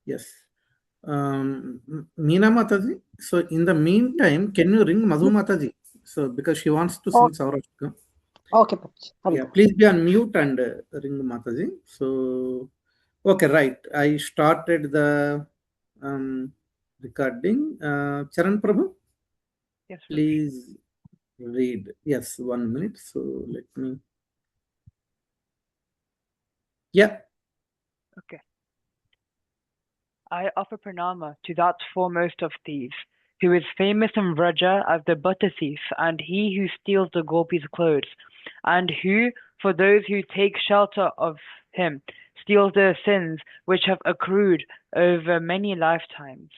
Yes. Meena Mataji, so in the meantime, can you ring Madhu Mataji? So because she wants to sing Oh, Chourashtakam. okay, Papaji. I will Yeah, go. please be on mute and ring Mataji. So, okay, right. I started the um, recording. Charan Prabhu, Yes, Prabhuji. please read. Yes, 1 minute. So let me. Yeah. Okay. I offer pranama to that foremost of thieves, who is famous in Vraja as the butter thief, and he who steals the gopis' clothes, and who, for those who take shelter of him, steals their sins which have accrued over many lifetimes.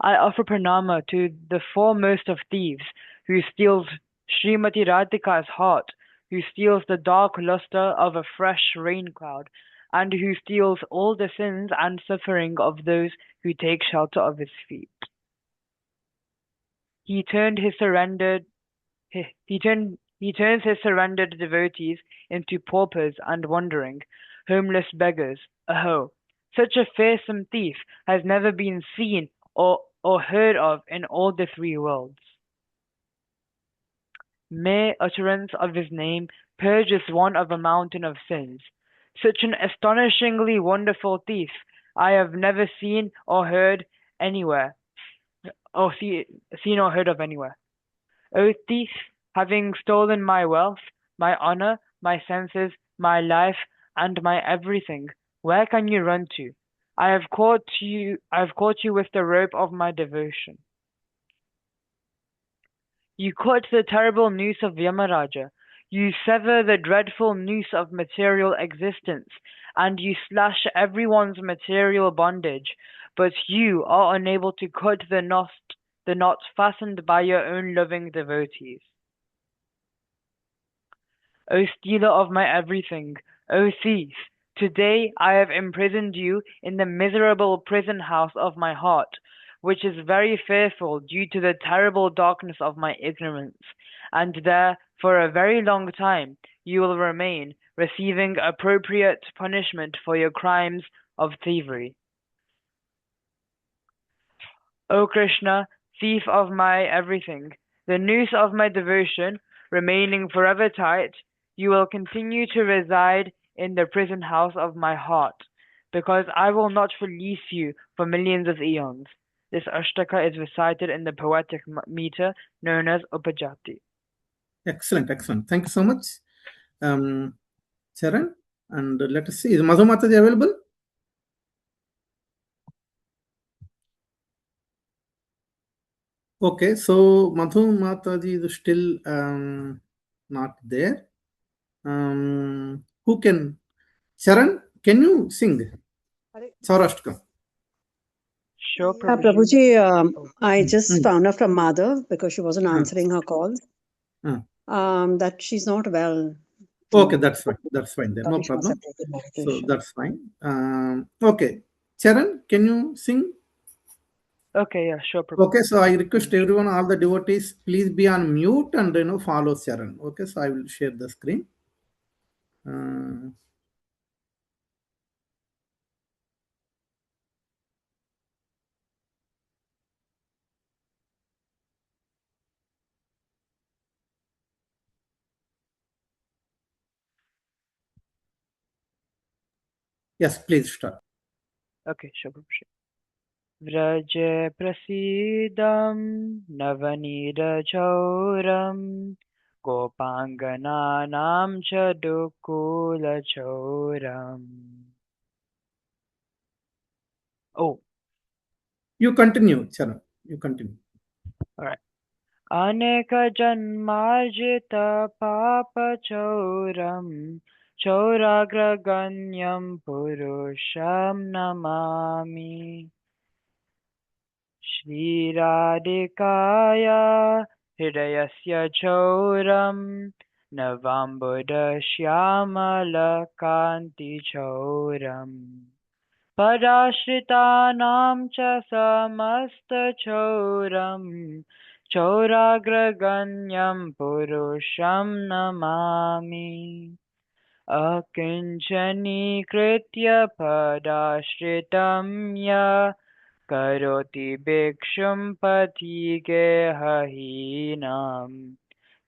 I offer pranama to the foremost of thieves, who steals Srimati Radhika's heart, who steals the dark lustre of a fresh rain cloud, and who steals all the sins and suffering of those who take shelter of his feet. He turned his surrendered he turns his surrendered devotees into paupers and wandering, homeless beggars. Oh, such a fearsome thief has never been seen or heard of in all the three worlds. Mere utterance of his name purges one of a mountain of sins. Such an astonishingly wonderful thief I have never seen or heard anywhere, or seen or heard of anywhere. O thief, having stolen my wealth, my honor, my senses, my life, and my everything, where can you run to? I have caught you with the rope of my devotion. You cut the terrible noose of Yamaraja. You sever the dreadful noose of material existence, and you slash everyone's material bondage, but you are unable to cut the knot fastened by your own loving devotees. O stealer of my everything, O thief, today I have imprisoned you in the miserable prison house of my heart, which is very fearful due to the terrible darkness of my ignorance, and there, for a very long time, you will remain, receiving appropriate punishment for your crimes of thievery. O Krishna, thief of my everything, the noose of my devotion remaining forever tight, you will continue to reside in the prison house of my heart, because I will not release you for millions of eons. This Ashtaka is recited in the poetic meter known as Upajati. Excellent, excellent. Thank you so much, Charan. And let us see. Is Madhu Mataji available? Okay, so Madhu Mataji is still not there. Who can? Sharan, can you sing Saurashtakam? Sure, Prabhuji. Prabhuji, Oh, I just Mm. found out from Mother because she wasn't Uh, answering her calls uh. that she's not well. Okay, that's fine. That's fine. Then no Probably she must have problem. taken So medication. that's fine. Okay, Charan, can you sing? okay, yeah, sure, Okay, Prabhuji. so I request everyone, all the devotees, please be on mute and follow Charan. Okay, so I will share the screen. Uh, yes, please start. Okay, sure, Prabhuji. Vraj प्रसीदं नवनीतचौरं गोपाङ्गनानां च दुःखूलचौरम्. Oh, You continue, Charan. You continue. alright. अनेकजन्मार्जितपापचौरं चौराग्रगण्यं पुरुषं नमामि. श्रीराधिकाय हृदयस्य चौरं नवाम्बुदश्यामलकान्तिचौरम् पराश्रितानां च समस्तचौरं चौराग्रगण्यं पुरुषं नमामि. अकिञ्चनीकृत्य पदाश्रितं या करोति भिक्षुं पथिगेहहीनाम्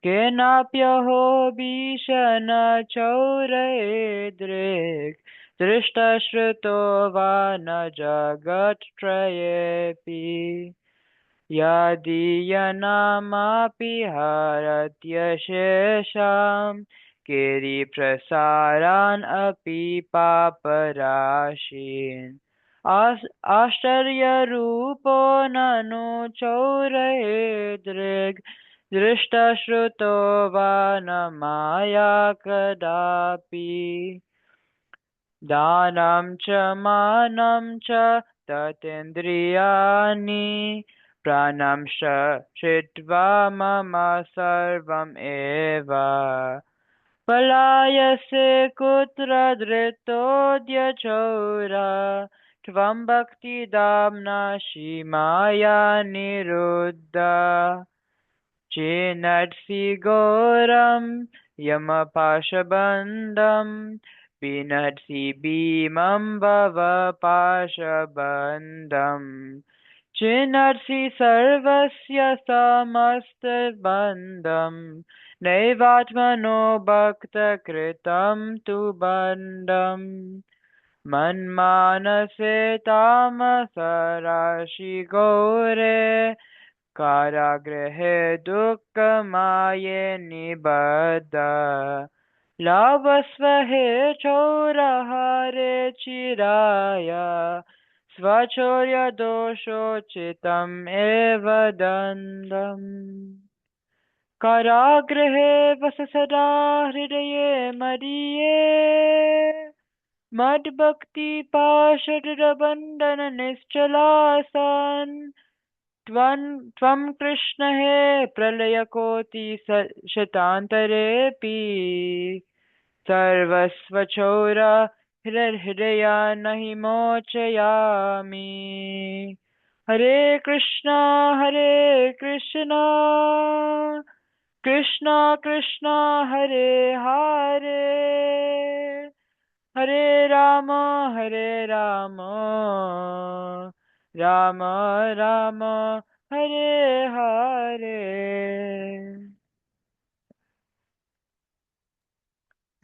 केनाप्यहो भीषणचौरैर्दृक् दृष्टश्रुतो वा न जगत्त्रयेऽपि यदीयनामापि हरत्यशेषां गिरिप्रसारान् अपि पापराशीन् आश्चर्यरूपो ननु चौरैर्दृग् दृष्टश्रुतो वा न माया कदापि दानं च मानं च ततेन्द्रियाणि प्राणंश्च छित्त्वा मम सर्वम् एव पलायसे कुत्र धृतोऽद्यचौरा त्वं भक्तिदाम्नासि माया निरुद्धा चेन्नर्षि घोरं यमपाशबन्धं पिनर्षि भीमं भवपाशबन्धम् चेन्नर्षि सर्वस्य समस्तबन्धं नैवात्मनो भक्तकृतं तु बन्धम् मन्मानसे तामसराशि घोरे कारागृहे दुःखमाये निबद्ध लाभस्व हे चौरहारे चिराय स्वचौर्यदोषोचितम् एव दन्दम् कारागृहे वस सदा हृदये मदीये मद्भक्तिपाशुरबन्धन निश्चलासन् त्वं कृष्ण हे प्रलयकोटि शतान्तरेऽपि सर्वस्वचौर हृदया न हि मोचयामि हरे Krishna Krishna Krishna Hare Hare Hare Ram Ram Ram Hare Hare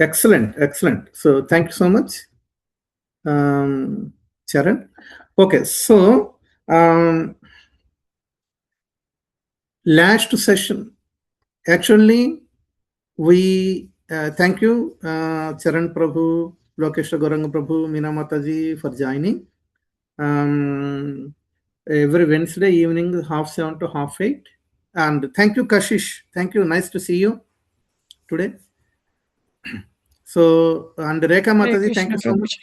Excellent. So thank you so much, Charan. Okay, so last session, actually, we thank you, Charan Prabhu, Lokeshwar Gauranga Prabhu, Meena Mataji for joining. Every Wednesday evening, 7:30 to 8:30. And thank you, Kashish. Thank you. Nice to see you today. So, and Rekha Mataji, thank you so much.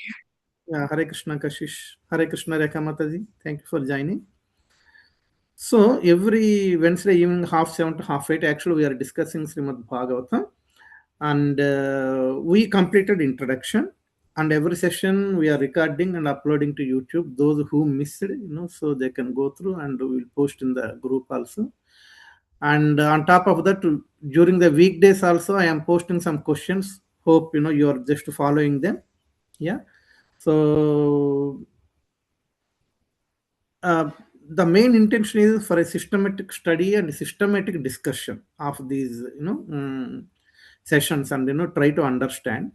Yeah, Hare Krishna, Kashish. Hare Krishna, Rekha Mataji. Thank you for joining. So, every Wednesday evening, 7:30 to 8:30, actually, we are discussing Srimad Bhagavatam. And we completed introduction. And every session we are recording and uploading to YouTube. Those who missed, so they can go through and we will post in the group also. And on top of that, during the weekdays also, I am posting some questions. Hope you are just following them. Yeah. So the main intention is for a systematic study and systematic discussion of these sessions, and try to understand.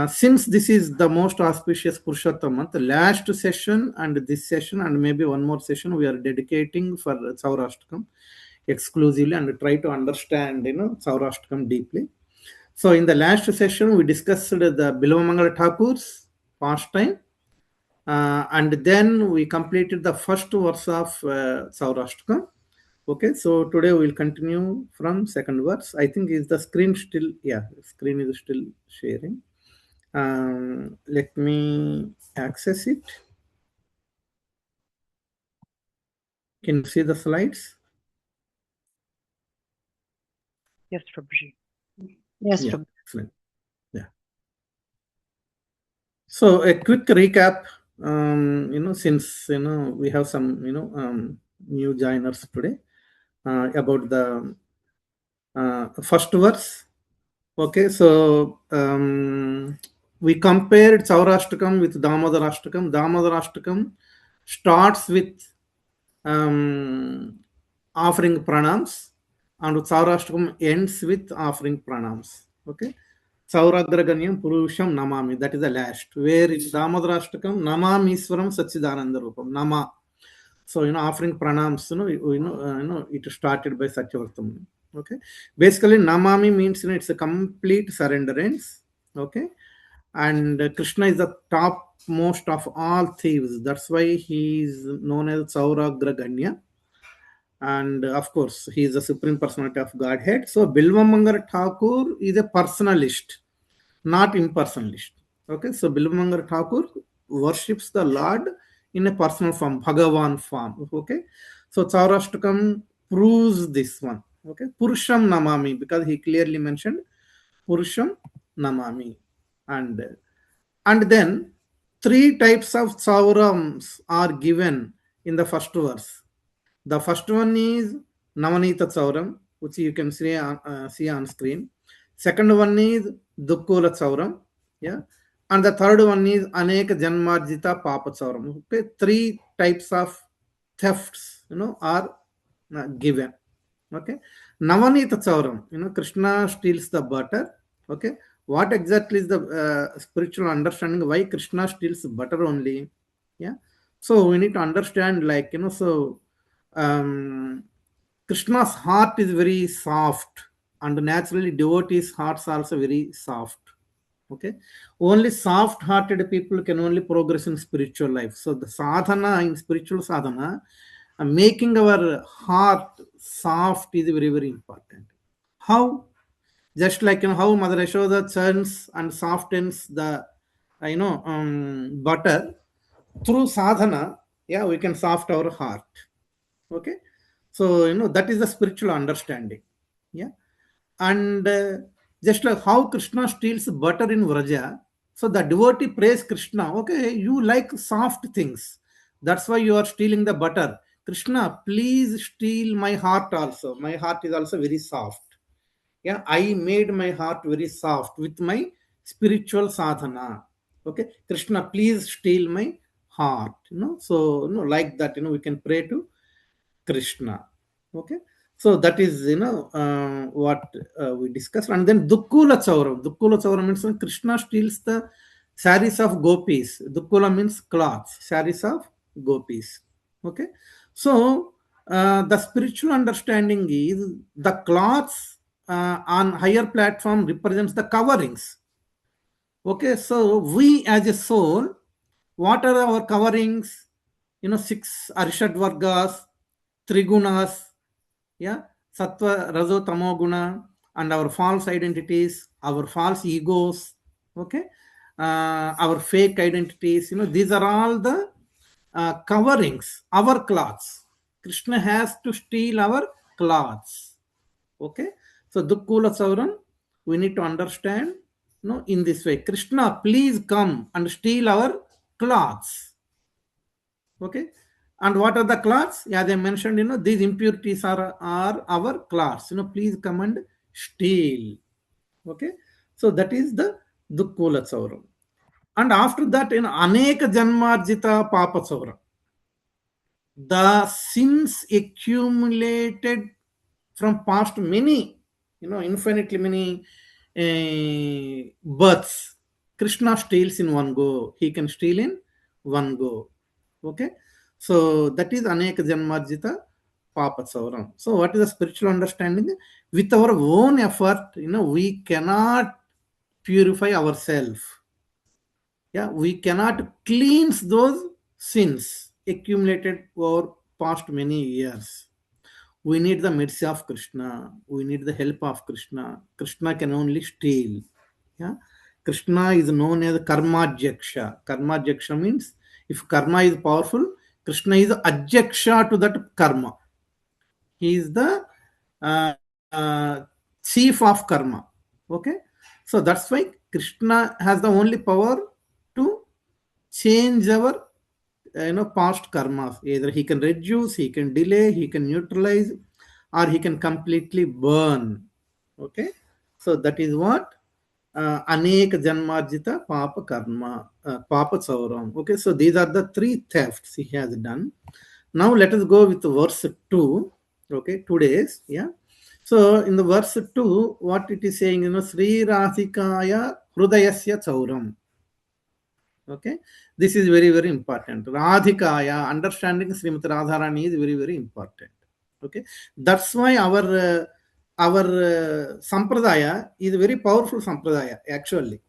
Since this is the most auspicious Purushottam month, last session and this session and maybe one more session we are dedicating for Chourashtakam exclusively and try to understand Chourashtakam deeply. So in the last session we discussed the Bilavamangala Thakur's pastime, and then we completed the first verse of Chourashtakam. Okay, so today we will continue from second verse. I think is the screen still, yeah, screen is still sharing. Let me access it. Can you see the slides? Yes, Prabhuji. Yes, Yeah, Prabhu. excellent. Yeah. So a quick recap. Since we have some new joiners today, about the first verse. Okay, so we compared Chourashtakam with Damodarashtakam. Damodarashtakam starts with offering pranams, and Chourashtakam ends with offering pranams. Okay, Chauragraganyam Purusham Namami, that is the last. Where is Damodarashtakam? Namami Iswaram Sachidananda Rupam. Nama. So offering pranams, it started by Satyavartam. Okay, basically Namami means it's a complete surrenderance. Okay, and Krishna is the top most of all thieves. That's why he is known as Sauragraganya, and of course he is the supreme personality of Godhead. So Bilvamangar Thakur is a personalist, not impersonalist. Okay, so Bilvamangar Thakur worships the Lord in a personal form, Bhagavan form. Okay, so Chaurashtakam proves this one. Okay, Purusham Namami, because he clearly mentioned Purusham Namami, and then three types of Chaurams are given in the first verse. The first one is Navanita Chauram, which you can see on screen. Second one is Dukkula Chauram. Yeah. And the third one is Aneka Janmarjita Papa Chauram. Okay. Three types of thefts, are given. Okay. Navanita Chauram, Krishna steals the butter. Okay. What exactly is the spiritual understanding? Why Krishna steals butter only? Yeah. So we need to understand, um, Krishna's heart is very soft, and naturally devotees' hearts are also very soft. Okay, only soft-hearted people can only progress in spiritual life. So the sadhana in spiritual sadhana, making our heart soft is very very important. How? Just like how Mother Yashoda churns and softens the butter through sadhana. Yeah, we can soft our heart. Okay, so that is the spiritual understanding. Yeah, and just like how Krishna steals butter in Vraja, so the devotee praise Krishna. Okay, you like soft things, that's why you are stealing the butter. Krishna, please steal my heart also. My heart is also very soft. Yeah, I made my heart very soft with my spiritual sadhana. Okay, Krishna, please steal my heart. So like that, we can pray to Krishna. Okay, so that is what we discussed. And then Dukkula Chauram. Dukkula Chauram means when Krishna steals the saris of gopis. Dukkula means cloths, saris of gopis. Okay, so the spiritual understanding is the cloths on higher platform represents the coverings. Okay, so we as a soul, what are our coverings? Six Arishad Vargas, Trigunas, yeah, Sattva, Rajo, Tamo Guna, and our false identities, our false egos, okay, our fake identities. These are all the coverings, our clothes. Krishna has to steal our clothes. Okay, so Dukkula Sauran, we need to understand, in this way. Krishna, please come and steal our clothes. Okay, and what are the clothes? Yeah, they mentioned, these impurities are our clothes. Please come and steal. Okay, so that is the Dukkula Sauram. And after that, Aneka Janmarjita Papa Sauram, the sins accumulated from past many, infinitely many births. Krishna steals in one go. He can steal in one go. Okay, so that is Aneka Janmarjita Papa Sauram. So what is the spiritual understanding? With our own effort, we cannot purify ourselves. Yeah, we cannot cleanse those sins accumulated over past many years. We need the mercy of Krishna. We need the help of Krishna. Krishna can only steal. Yeah, Krishna is known as Karmajaksha. Karmajaksha means if karma is powerful, Krishna is adjaksha to that karma. He is the chief of karma. Okay, so that's why Krishna has the only power to change our past karmas. Either he can reduce, he can delay, he can neutralize, or he can completely burn. Okay, So that is what Aneka Janmarjita Papa Karma, Papa Sauram. Okay, so these are the three thefts he has done. Now let us go with verse 2. Okay, 2 days. Yeah. So in the verse 2, what it is saying, Sri Radhikaya Hrudayasya Chauram. Okay, this is very, very important. Radhikaya, understanding Srimati Radharani is very, very important. Okay, that's why our sampradaya is a very powerful sampradaya actually.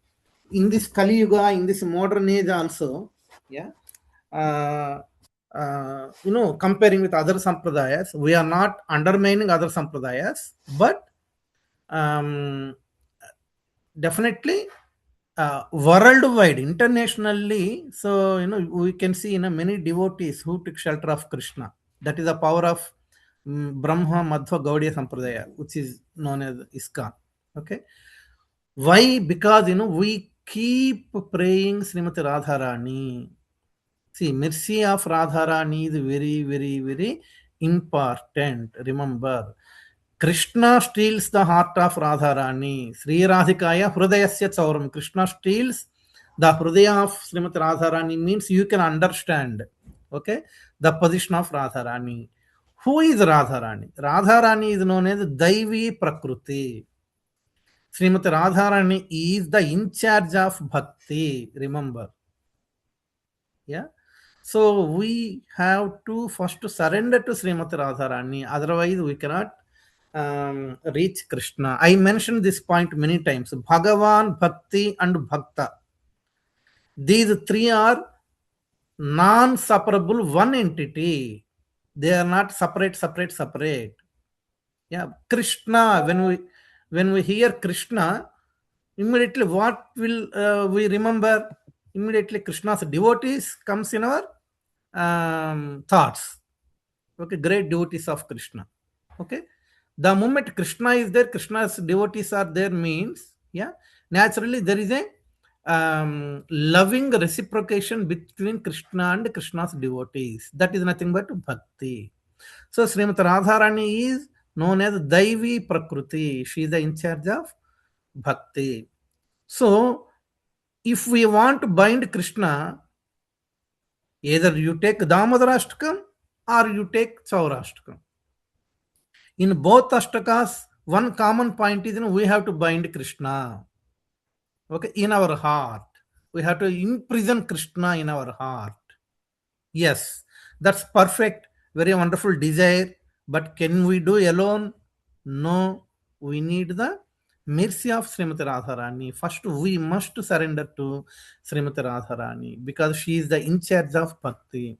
In this Kali Yuga, in this modern age also, yeah, comparing with other sampradayas, we are not undermining other sampradayas, but um, definitely worldwide, internationally. So we can see many devotees who took shelter of Krishna. That is the power of Brahma Madhva Gaudiya Sampradaya, which is known as ISKCON. Okay, why? Because we keep praying Srimati Radharani. See, mercy of Radharani is very, very, very important. Remember, Krishna steals the heart of Radharani. Sri Radhikaya Hrudayasya Chauram. Krishna steals the Hrudaya of Srimati Radharani, means you can understand, okay, the position of Radharani. Who is Radharani? Radharani is known as Daivi Prakruti. Srimati Radharani is the in charge of Bhakti. Remember. Yeah. So we have to first surrender to Srimati Radharani. Otherwise, we cannot reach Krishna. I mentioned this point many times. Bhagavan, Bhakti, and Bhakta. These three are non-separable one entity. They are not separate. Yeah, Krishna. When we hear Krishna, immediately what will we remember? Immediately Krishna's devotees comes in our thoughts. Okay, great devotees of Krishna. Okay, the moment Krishna is there, Krishna's devotees are there, means, yeah, naturally there is a loving reciprocation between Krishna and Krishna's devotees. That is nothing but bhakti. So Srimati Radharani is known as Daivi Prakruti. She is the in charge of bhakti. So if we want to bind Krishna, either you take Damodarashtakam or you take Chourashtakam. In both Ashtakas, one common point is we have to bind Krishna. Okay, in our heart. We have to imprison Krishna in our heart. Yes, that's perfect, very wonderful desire. But can we do alone? No, we need the mercy of Srimati Radharani. First, we must surrender to Srimati Radharani because she is the in charge of bhakti.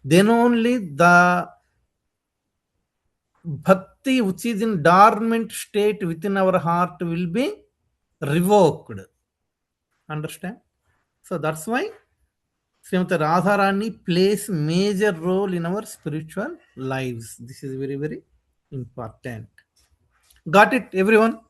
Then only the bhakti which is in dormant state within our heart will be revoked. Understand? So that's why Srimati Radharani plays major role in our spiritual lives. This is very, very important. Got it, everyone?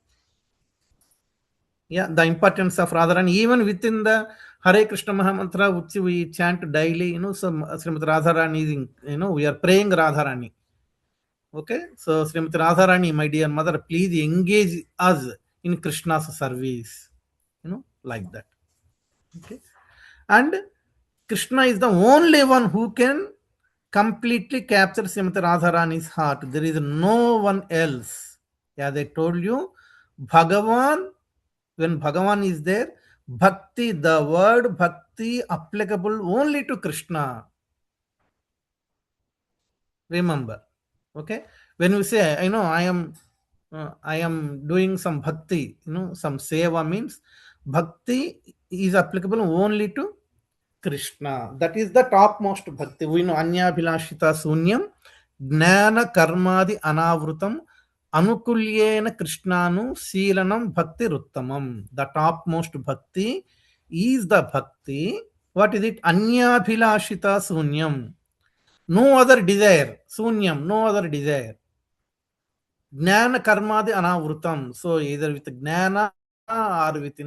Yeah, the importance of Radharani, even within the Hare Krishna Mahamantra, which we chant daily, some Srimati Radharani is, we are praying Radharani. Okay, so Srimati Radharani, my dear mother, please engage us in Krishna's service, like that. Okay, and Krishna is the only one who can completely capture Srimati Radharani's heart. There is no one else. As I told you, Bhagavan, when Bhagavan is there, Bhakti, the word Bhakti applicable only to Krishna. Remember, okay? When we say, I am doing some Bhakti, some Seva means Bhakti is applicable only to Krishna. That is the topmost bhakti. We know Anya Bhilashita Sunyam, Gnana Karmadi Anavrutam, Anukulyena Krishnanu, Silanam Bhakti Ruttamam. The topmost bhakti is the bhakti. What is it? Anya Bhilashita Sunyam. No other desire. Sunyam, no other desire. Gnana Karmadi Anavrutam. So either with Gnana or with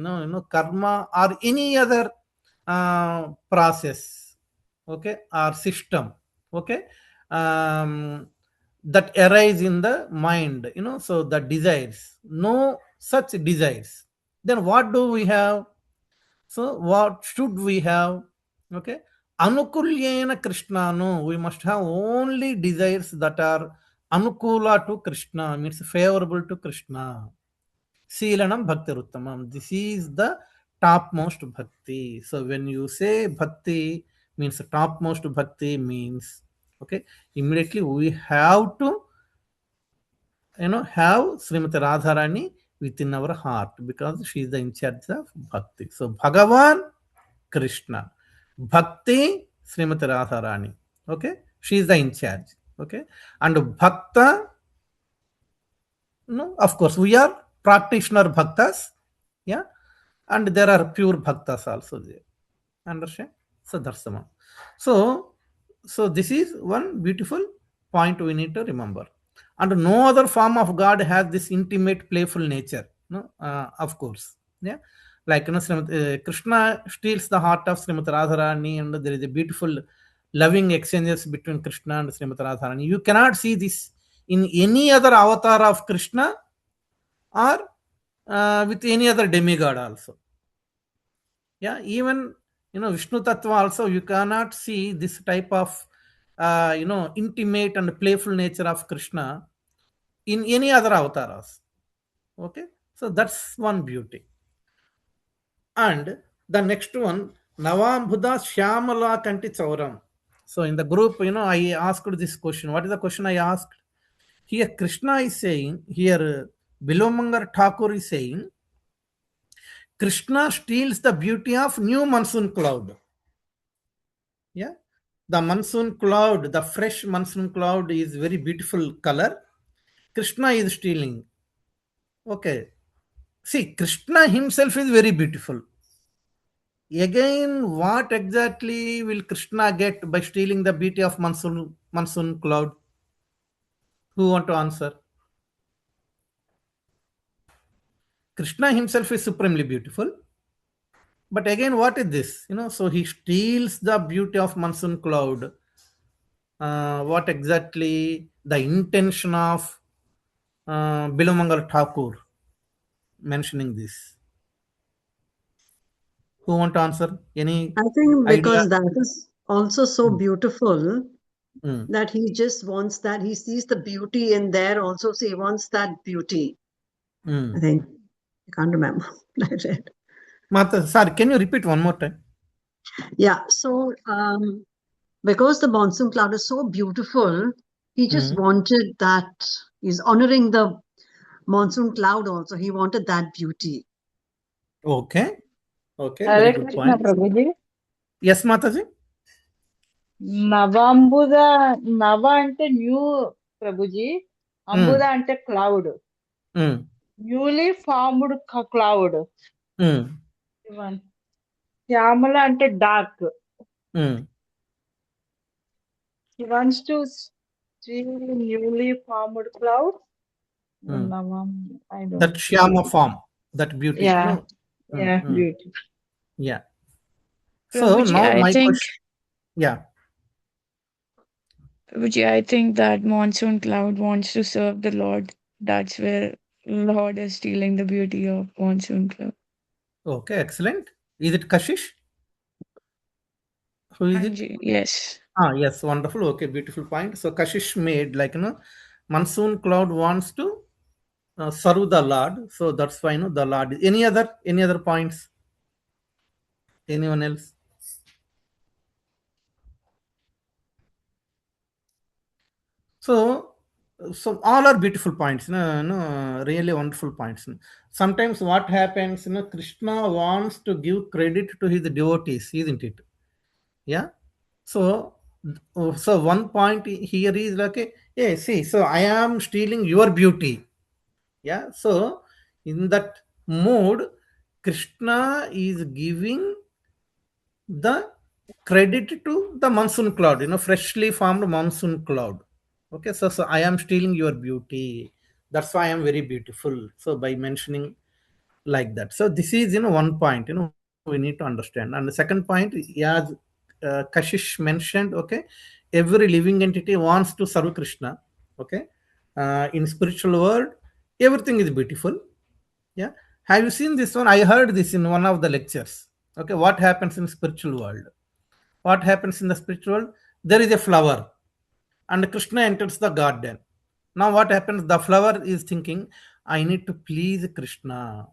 karma or any other process, okay, or system, okay, that arise in the mind, so the desires, no such desires, then what do we have? So what should we have? Okay, anukulyena krishnanu, we must have only desires that are anukula to Krishna, means favorable to Krishna. Seelanam bhakti uttamam, this is the topmost bhakti. So when you say bhakti means topmost bhakti means, okay, immediately we have to have Srimati Radharani within our heart, because she is the in charge of bhakti. So Bhagavan Krishna, bhakti Srimati Radharani, okay, she is the in charge, okay. And bhakta, no, of course we are practitioner bhaktas, yeah, and there are pure bhaktas also there. Understand? So that's the one. So this is one beautiful point we need to remember. And no other form of God has this intimate playful nature, no, of course, yeah. Like, Krishna steals the heart of Srimati Radharani, and there is a beautiful loving exchanges between Krishna and Srimati Radharani. You cannot see this in any other avatar of Krishna, or with any other demigod also. Yeah, even Vishnu Tattva also, you cannot see this type of intimate and playful nature of Krishna in any other avatars. Okay, so that's one beauty. And the next one, Navambhuda Shyamala Kanti Chauram. So in the group, I asked this question. What is the question I asked? Here Krishna is saying, here Bilomangar Thakur is saying, Krishna steals the beauty of new monsoon cloud. Yeah, the monsoon cloud, the fresh monsoon cloud is very beautiful color. Krishna is stealing. Okay, see, Krishna himself is very beautiful. Again, what exactly will Krishna get by stealing the beauty of monsoon cloud? Who want to answer? Krishna himself is supremely beautiful. But again, what is this? So he steals the beauty of monsoon cloud. What exactly the intention of Bilamangal Thakur mentioning this? Who want to answer? Any I think idea? because that is also so Mm, beautiful mm, that he just wants that. He sees the beauty in there also, so he wants that beauty. I mm. think. I can't remember. I read. Mata, sorry, can you repeat one more time? Yeah, so because the monsoon cloud is so beautiful, he just Mm. wanted that. He's honoring the monsoon cloud also. He wanted that beauty. Okay. Okay, very Hare good Krishna point. Prabhuji. Yes, Mataji? నవాంబుద నవ అంటే new Prabhuji, అంబుద Mm, అంటే cloud, mm, newly formed cloud. mm, Shyamala అంటే dark. mm, He wants to see newly formed cloud. mm. I That don't. Shyama form, that beauty. Yeah, No. yeah, Mm. beauty. Yeah. So Prabhuji, now I my think question. Yeah. Prabhuji, I think that monsoon cloud wants to serve the Lord. That's where Lord is stealing the beauty of monsoon cloud. Okay, excellent. Is it Kashish? Who is it? Anji, yes. Yes, wonderful. Okay, beautiful point. So Kashish made, like, monsoon cloud wants to serve the Lord. So that's why, the Lord. Any other points? Anyone else? So, so all are beautiful points, really wonderful points. Sometimes what happens, Krishna wants to give credit to his devotees, isn't it? Yeah. So, so one point here is like, hey, see, so I am stealing your beauty. Yeah. So in that mood, Krishna is giving the credit to the monsoon cloud, freshly formed monsoon cloud. Okay, so I am stealing your beauty. That's why I am very beautiful. So by mentioning like that, so this is one point we need to understand. And the second point, as Kashish mentioned, okay, every living entity wants to serve Krishna. Okay, in spiritual world, everything is beautiful. Yeah. Have you seen this one? I heard this in one of the lectures. Okay. What happens in spiritual world? What happens in the spiritual world? There is a flower, and Krishna enters the garden. Now what happens? The flower is thinking, I need to please Krishna.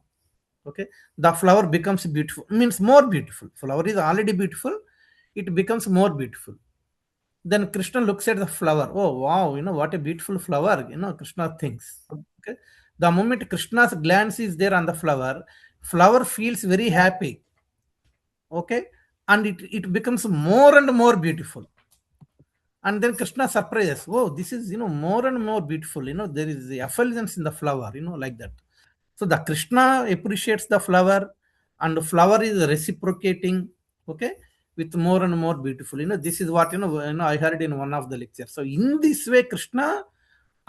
Okay. The flower becomes beautiful, means more beautiful. Flower is already beautiful, it becomes more beautiful. Then Krishna looks at the flower. Oh wow, what a beautiful flower. Krishna thinks. Okay. The moment Krishna's glance is there on the flower, flower feels very happy. Okay. And it becomes more and more beautiful. And then Krishna surprises. Oh, this is more and more beautiful. There is the effulgence in the flower, like that. So the Krishna appreciates the flower, and the flower is reciprocating, okay, with more and more beautiful. This is what I heard in one of the lectures. So in this way, Krishna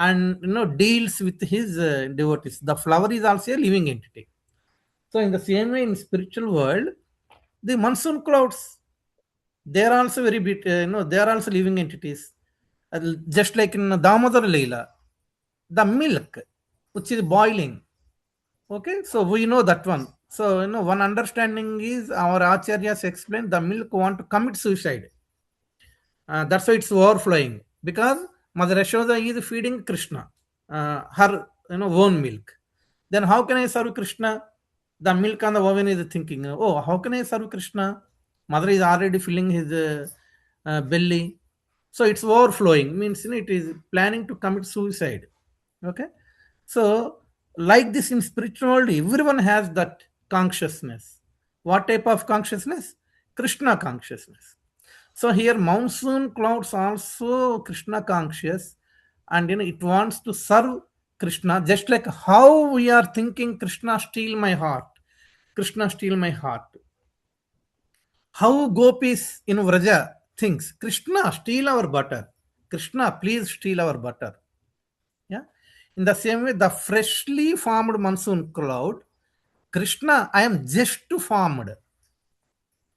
and deals with his devotees. The flower is also a living entity. So in the same way, in spiritual world, the monsoon clouds, they are also very they are also living entities. Just like in Damodar Leela, the milk which is boiling. Okay, so we know that one. So one understanding is our acharyas explain the milk want to commit suicide. That's why it's overflowing because Mother Yashoda is feeding Krishna, her own milk. Then how can I serve Krishna? The milk on the oven is thinking, oh, how can I serve Krishna? Mother is already filling his belly, so it's overflowing. Means it is planning to commit suicide. Okay, so like this in spiritual world, everyone has that consciousness. What type of consciousness? Krishna consciousness. So here monsoon clouds also Krishna conscious, and it wants to serve Krishna, just like how we are thinking Krishna steal my heart. Krishna steal my heart. How gopis in Vraja thinks Krishna steal our butter. Krishna, please steal our butter. Yeah. In the same way, the freshly formed monsoon cloud, Krishna, I am just formed.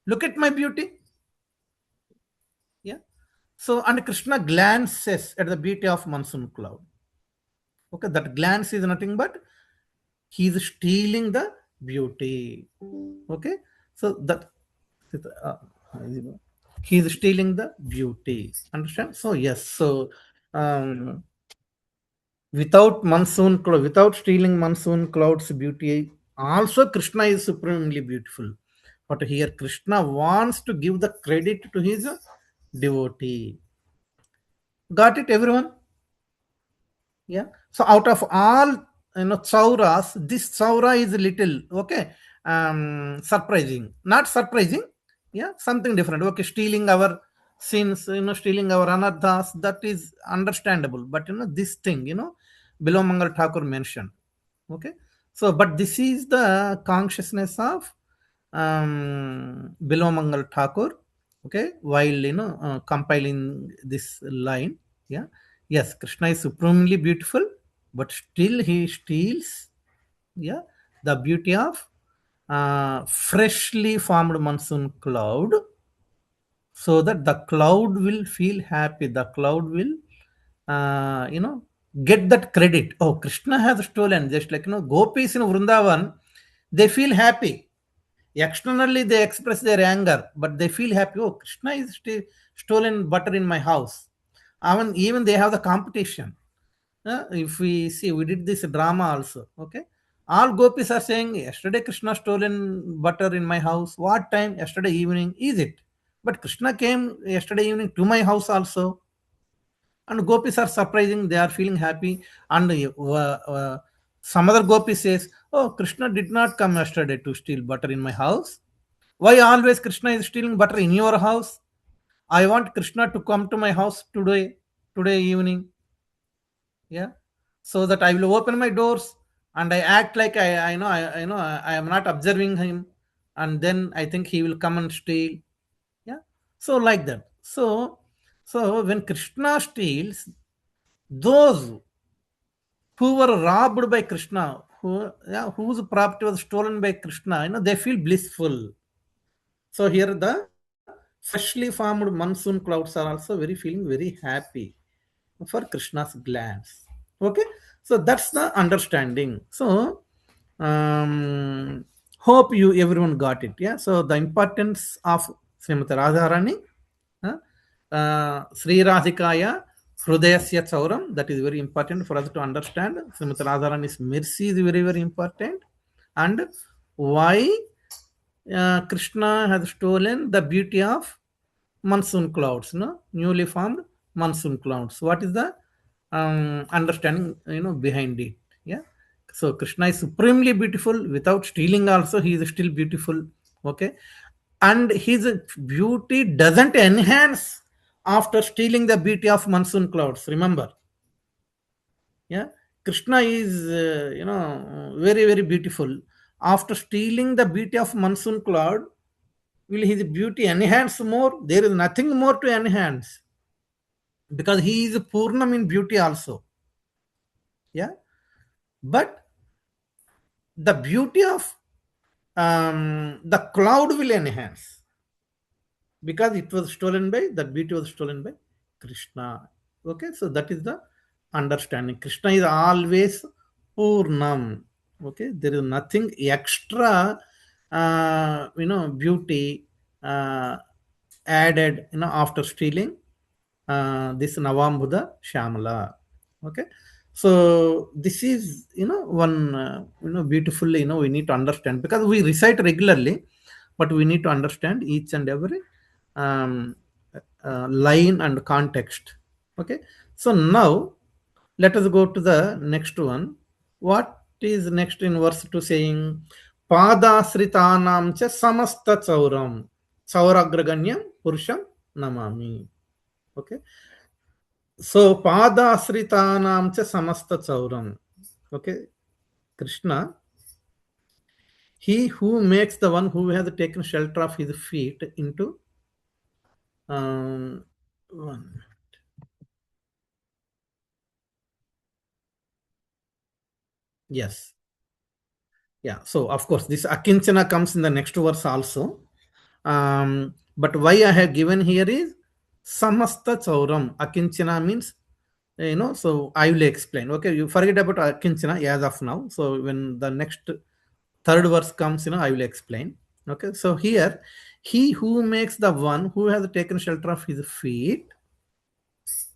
Look at my beauty. Yeah. So, and Krishna glances at the beauty of monsoon cloud. Okay, that glance is nothing but he is stealing the beauty. Okay, so that uh, he is stealing the beauty. Understand? So yes, so um, without stealing monsoon clouds beauty, also Krishna is supremely beautiful. But here Krishna wants to give the credit to his devotee. Got it, everyone? Yeah. So out of all chauras, this chaura is little okay, surprising. Not surprising. Yeah, something different. Okay, stealing our sins, stealing our anarthas, that is understandable. But this thing, below Mangal Thakur mentioned. Okay. So but this is the consciousness of below Mangal Thakur. Okay, while compiling this line. Yeah. Yes, Krishna is supremely beautiful, but still he steals, yeah, the beauty of freshly formed monsoon cloud, so that the cloud will feel happy. The cloud will, get that credit. Oh, Krishna has stolen. Just like gopis in Vrindavan, they feel happy. Externally, they express their anger, but they feel happy. Oh, Krishna is stolen butter in my house. Even they have the competition. If we see, we did this drama also. Okay, all gopis are saying, yesterday Krishna stolen butter in my house. What time? Yesterday evening. Is it? But Krishna came yesterday evening to my house also. And gopis are surprising. They are feeling happy. And some other gopi says, oh, Krishna did not come yesterday to steal butter in my house. Why always Krishna is stealing butter in your house? I want Krishna to come to my house today evening. Yeah, so that I will open my doors and I act like I am not observing him, and then I think he will come and steal. Yeah, so like that. So when Krishna steals, those who were robbed by Krishna, whose property was stolen by Krishna, they feel blissful. So here the freshly formed monsoon clouds are also feeling very happy for Krishna's glance. Okay, so that's the understanding. So Hope you everyone got it. Yeah. So the importance of Srimati Radharani, Sri Radhikaya, Hrudayasya Chauram, that is very important for us to understand. Srimati Radharani's mercy is very, very important. And why Krishna has stolen the beauty of monsoon clouds, newly formed monsoon clouds. What is the understanding, behind it? Yeah. So Krishna is supremely beautiful. Without stealing, also he is still beautiful. Okay, and his beauty doesn't enhance after stealing the beauty of monsoon clouds. Remember, yeah, Krishna is very very beautiful. After stealing the beauty of monsoon cloud, will his beauty enhance more? There is nothing more to enhance because he is Purnam in beauty also. Yeah, but the beauty of the cloud will enhance because it was stolen by that beauty was stolen by Krishna. Okay, so that is the understanding. Krishna is always Purnam. Okay, there is nothing extra, beauty added, after stealing this Navambuddha Shamala. Okay, so this is one beautifully we need to understand because we recite regularly, but we need to understand each and every um, line and context. Okay, so now let us go to the next one. What is next in verse 2 saying? Padasritanam cha samasta chauram chauragraganyam purusham namami. Okay, so padasritanam cha samasta chauram. Okay, Krishna, he who makes the one who has taken shelter of his feet into one. Yes. Yeah. So of course this akinchana comes in the next verse also. But why I have given here is samasta chauram. Akinchana means so I will explain. Okay, you forget about akinchana as of now. So when the next third verse comes, I will explain. Okay, so here he who makes the one who has taken shelter of his feet,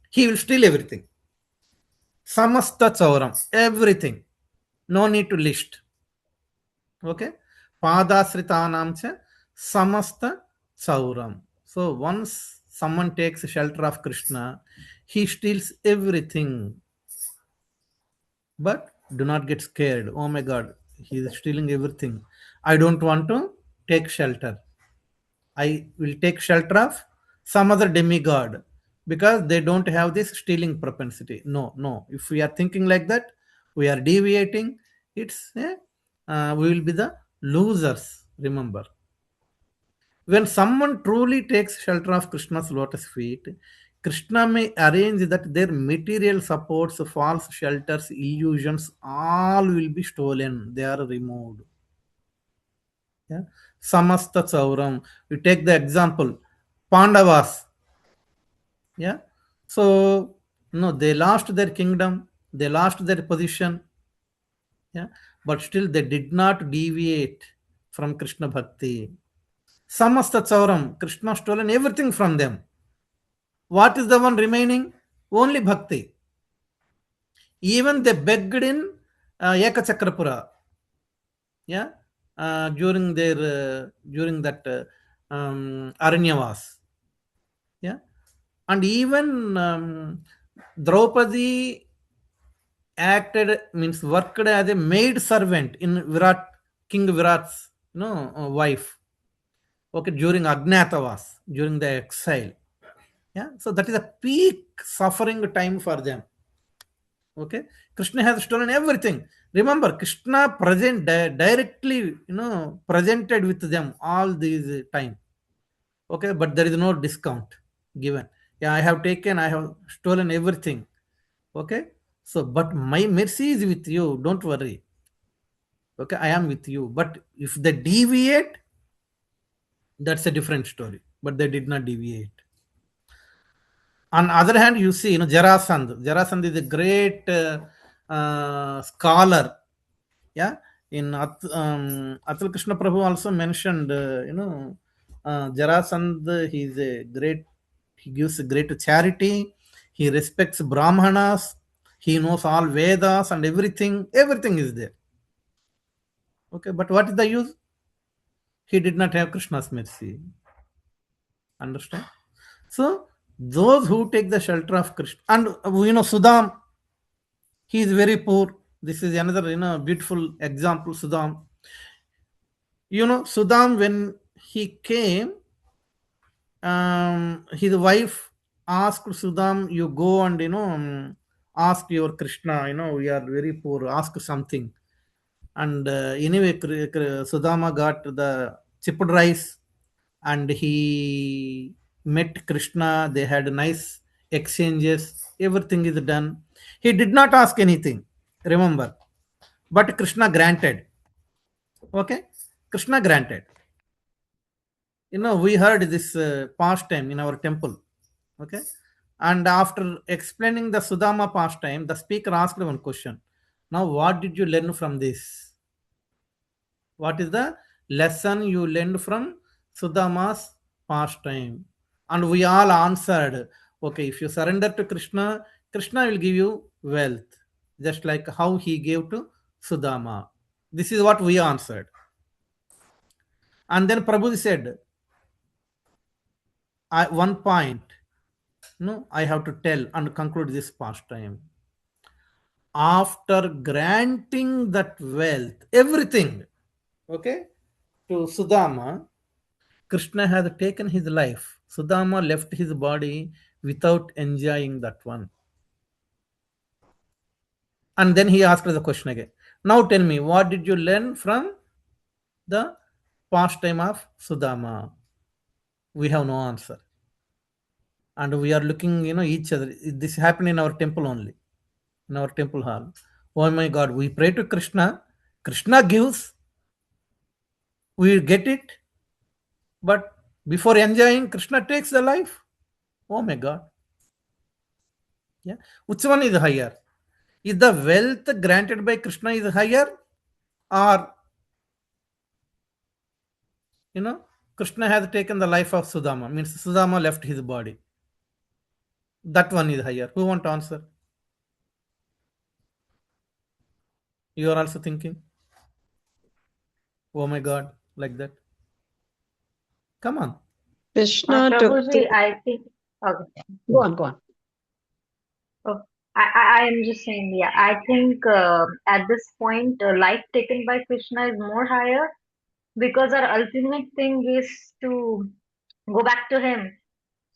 he will steal everything. Samasta chauram, everything. No need to list. Okay, padasritanam cha samasta chauram. So once someone takes shelter of Krishna, he steals everything. But do not get scared. Oh my god, he is stealing everything. I don't want to take shelter. I will take shelter of some other demigod because they don't have this stealing propensity. No, no, if we are thinking like that, we are deviating. It's we will be the losers. Remember, when someone truly takes shelter of Krishna's lotus feet, Krishna may arrange that their material supports, false shelters, illusions, all will be stolen. They are removed. Yeah. Samasta Chauram. You take the example, Pandavas. Yeah. So, no, they lost their kingdom, they lost their position. Yeah. But still, they did not deviate from Krishna Bhakti. Samasta Chauram. Krishna stolen everything from them. What is the one remaining? Only Bhakti. Even they begged in Ekachakrapura. Yeah. During that Aranyavas. Yeah, and even Draupadi acted means worked as a maid servant in Virat King Virat's wife. Okay, during Agnatavas, during the exile. Yeah, so that is a peak suffering time for them. Okay, Krishna has stolen everything. Remember, Krishna directly presented with them all these time. Okay, but there is no discount given. Yeah, I have taken, I have stolen everything. Okay, so but my mercy is with you, don't worry. Okay, I am with you, but if they deviate, that's a different story. But they did not deviate. On other hand, you see, Jarasandh is a great scholar. Yeah, in Atul Krishna Prabhu also mentioned, Jarasandh, he gives great charity, he respects Brahmanas, he knows all Vedas and everything is there. Okay, but what is the use? He did not have Krishna's mercy. Understand? So, those who take the shelter of Krishna, and Sudam, he is very poor. This is another, beautiful example, Sudam. Sudam, when he came, his wife asked Sudam, you go and, ask your Krishna, we are very poor, ask something. And anyway, Sudama got the chipped rice and he met Krishna. They had nice exchanges. Everything is done. He did not ask anything, remember. But Krishna granted. Okay? Krishna granted. We heard this pastime in our temple. Okay? And after explaining the Sudama pastime, the speaker asked one question. Now, what did you learn from this? What is the lesson you learned from Sudama's pastime? And we all answered, okay, if you surrender to Krishna, Krishna will give you wealth, just like how he gave to Sudama. This is what we answered. And then Prabhu said, one point, I have to tell and conclude this pastime. After granting that wealth, everything, okay, to Sudama, Krishna has taken his life. Sudama left his body without enjoying that one. And then he asked the question again. Now tell me, what did you learn from the pastime of Sudama? We have no answer. And we are looking, each other. This happened in our temple only, in our temple hall. Oh my God, we pray to Krishna. Krishna gives. We get it. But before enjoying, Krishna takes the life. Oh my God. Yeah. Which one is higher? Is the wealth granted by Krishna is higher, or Krishna has taken the life of Sudama, means Sudama left his body? That one is higher. Who want to answer? You are also thinking, oh my God, like that. Come on. Krishna took Prabhuji, I think. Okay. Go on. Oh, I am just saying, yeah. I think at this point, life taken by Krishna is more higher because our ultimate thing is to go back to Him.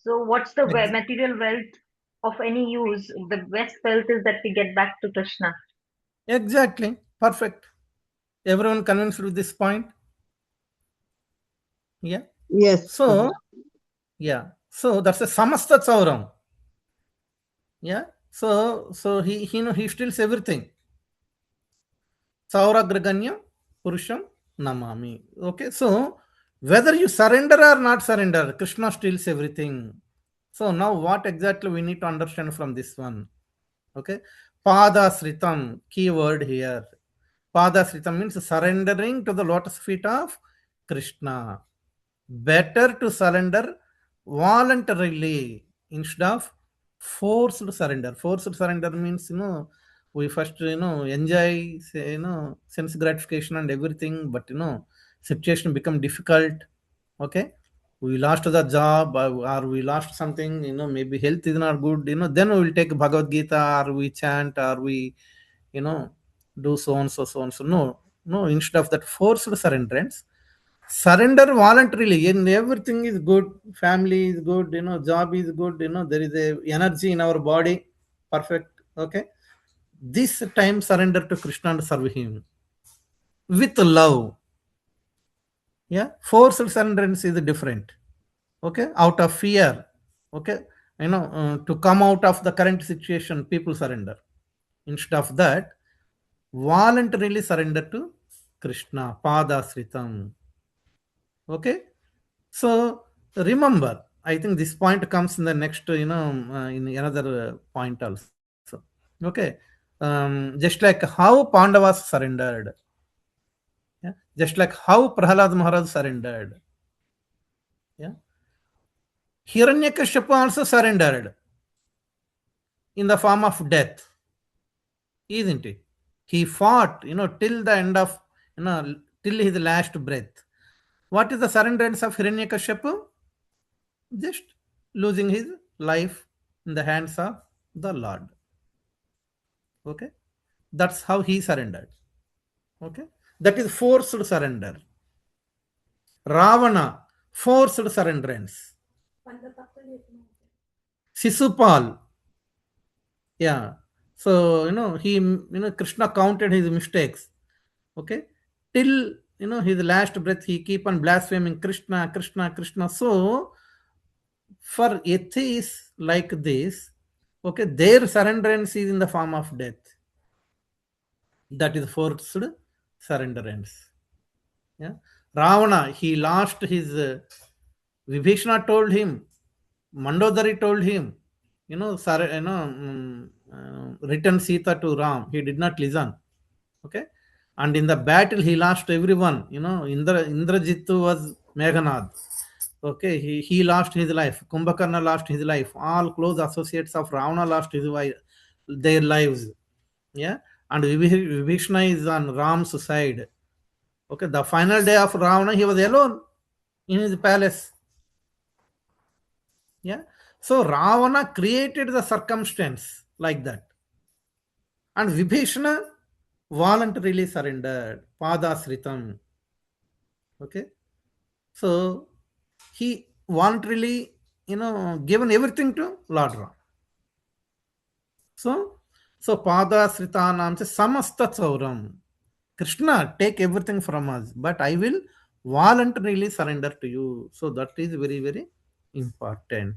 So, what's the material wealth of any use? The best wealth is that we get back to Krishna. Exactly. Perfect. Everyone convinced with this point? Yeah. Yes. So, yeah. So that's a samasta chauram. Yeah. So he steals everything. Chauragraganya purusham namami. Okay. So whether you surrender or not surrender, Krishna steals everything. So now what exactly we need to understand from this one? Okay. Pada sritam, key word here. Pada sritam means surrendering to the lotus feet of Krishna. Better to surrender voluntarily instead of forced surrender. Forced surrender means, we first, enjoy, sense gratification and everything, but, situation become difficult. Okay. We lost the job or we lost something, maybe health is not good, then we will take Bhagavad Gita or we chant or we, do so and so, so and so. No, instead of that forced surrenderance, surrender voluntarily and everything is good, family is good, job is good, there is a energy in our body, perfect. Okay, this time surrender to Krishna and serve him with love. Yeah, forced surrenderance is different. Okay, out of fear. Okay, to come out of the current situation, people surrender. Instead of that, voluntarily surrender to Krishna, pada sritam. Okay, so remember, I think this point comes in the next, in another point also. Okay, just like how Pandavas surrendered. just like how Prahalad Maharaj surrendered. Yeah. Hiranyakashipu also surrendered in the form of death, isn't it? He fought, till the end of, till his last breath. What is the surrenderance of Hiranyakashipu? Just losing his life in the hands of the Lord. Okay, that's how he surrendered. Okay, that is forced surrender. Ravana, forced surrenderance. Sisupal, yeah. So Krishna counted his mistakes. Okay, till his last breath, he keep on blaspheming Krishna, Krishna, Krishna. So for atheists like this, okay, their surrenderance is in the form of death. That is forced surrenderance. Yeah, Ravana, he lost his. Vibhishana told him, Mandodari told him, return Sita to Ram. He did not listen. Okay, and in the battle he lost everyone. Indrajit was Meghanad. Okay, he lost his life. Kumbhakarna lost his life. All close associates of Ravana lost their lives. Yeah, and Vibhishana is on Ram's side. Okay, the final day of Ravana, he was alone in his palace. Yeah, so Ravana created the circumstance like that, and Vibhishana voluntarily surrendered. Padasritam. Okay, so he voluntarily, given everything to Lord Ram. So Padasritanam se samasta sauram. Krishna, take everything from us, but I will voluntarily surrender to you. So that is very, very important.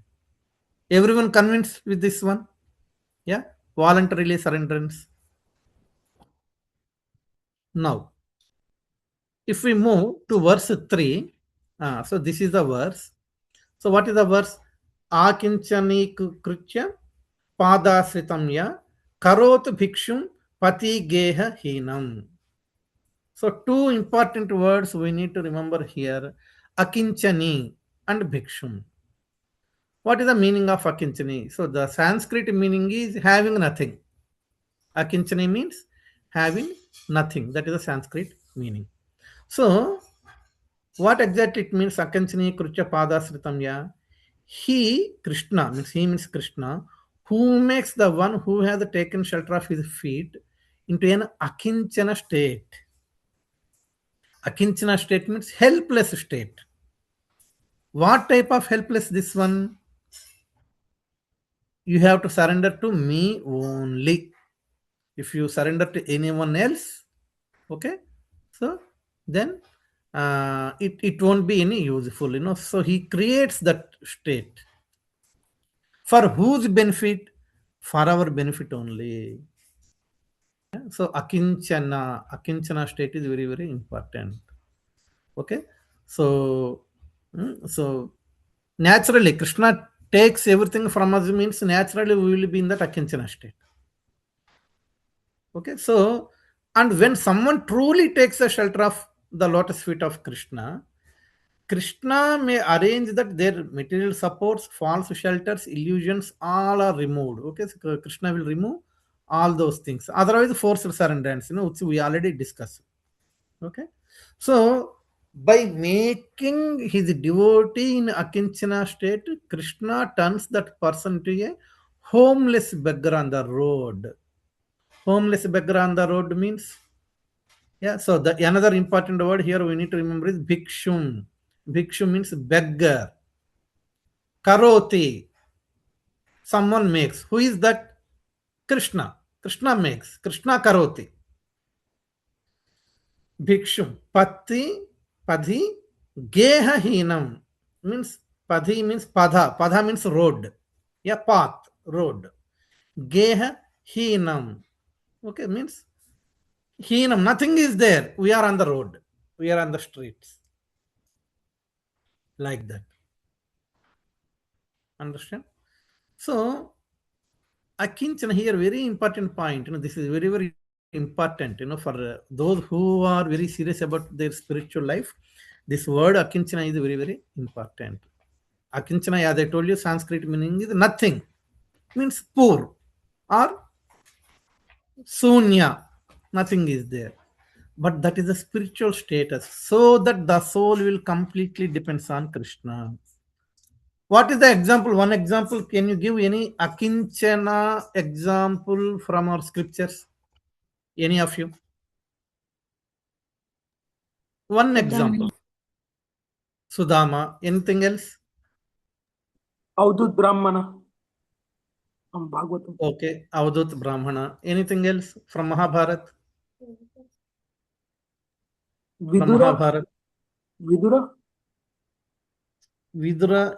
Everyone convinced with this one? Yeah, voluntarily surrenderance. Now, if we move to verse 3, so this is the verse. So what is the verse? Akinchani krutya padasritamya karot bhikshum pati geha hinam. So two important words we need to remember here, akinchani and bhikshum. What is the meaning of akinchani? So the Sanskrit meaning is having nothing. Akinchani means having nothing. That is the Sanskrit meaning. So what exactly it means? Akinchani krutya padasritamya. He means Krishna, who makes the one who has taken shelter of his feet into an akinchana state. Akinchana state means helpless state. What type of helpless this one? You have to surrender to me only. If you surrender to anyone else, okay, so then it won't be any useful, So he creates that state. For whose benefit? For our benefit only. So akinchana state is very, very important. Okay, so so naturally Krishna takes everything from us, means naturally we will be in that akinchana state. Okay, so and when someone truly takes the shelter of the lotus feet of Krishna, Krishna may arrange that their material supports, false shelters, illusions, all are removed. Okay, so Krishna will remove all those things. Otherwise, forced surrenderance, which we already discussed. Okay, so by making his devotee in akinchana state, Krishna turns that person to a homeless beggar on the road. Homeless beggar on the road means, yeah. So the another important word here we need to remember is bhikshum. Bhikshum means beggar. Karoti, someone makes. Who is that? Krishna. Krishna makes. Krishna karoti. Bhikshum. Padhi, geha hinam. Means, padhi means padha. Padha means road. Yeah, path, road. Geha hinam. Okay, means hinam. Nothing is there. We are on the road. We are on the streets. Like that. Understand? So, akinchana here, very important point. This is very, very important, for those who are very serious about their spiritual life. This word akinchana is very, very important. Akinchana, as I told you, Sanskrit meaning is nothing, means poor or sunya, nothing is there. But that is a spiritual status, so that the soul will completely depends on Krishna. What is the example? One example, can you give any akinchana example from our scriptures? Any of you? One Sudama. example. Sudama. Anything else? Avdut Brahmana from Bhagavatam. Okay. Avadut Brahmana. Anything else from Mahabharat? From Vidura. Mahabharat. Vidura. Vidura.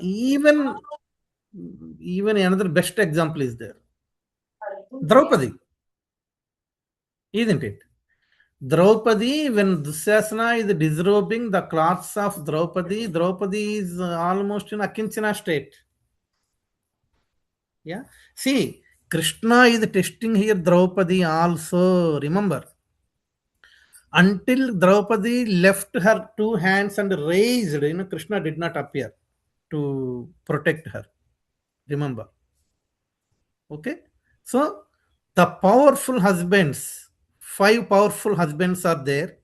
Even another best example is there. Draupadi. Isn't it? Draupadi, when Dusyasana is disrobing the cloths of Draupadi, Draupadi is almost in Akinchana state. Yeah. See, Krishna is testing here Draupadi also. Remember, until Draupadi left her two hands and raised, Krishna did not appear to protect her. Remember. Okay. So, the powerful husbands, 5 powerful husbands are there.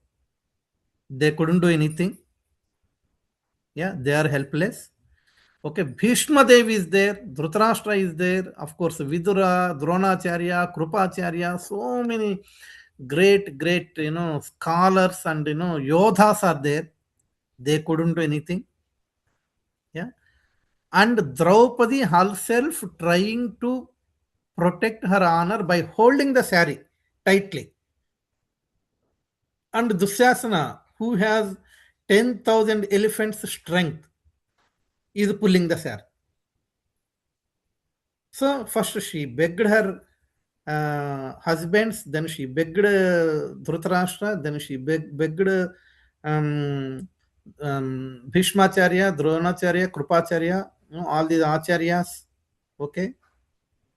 They couldn't do anything. Yeah, they are helpless. Okay, Bhishma Dev is there, Dhritarashtra is there, of course, Vidura, Dronacharya, Krupacharya, so many great, scholars and, yodhas are there. They couldn't do anything. Yeah. And Draupadi herself trying to protect her honor by holding the sari tightly. And Dusyasana, who has 10,000 elephants strength, is pulling the sari. So first she begged her husbands, then she begged Dhritarashtra, then she begged Bhishmacharya, Dronacharya, Krupacharya, all these acharyas. Okay,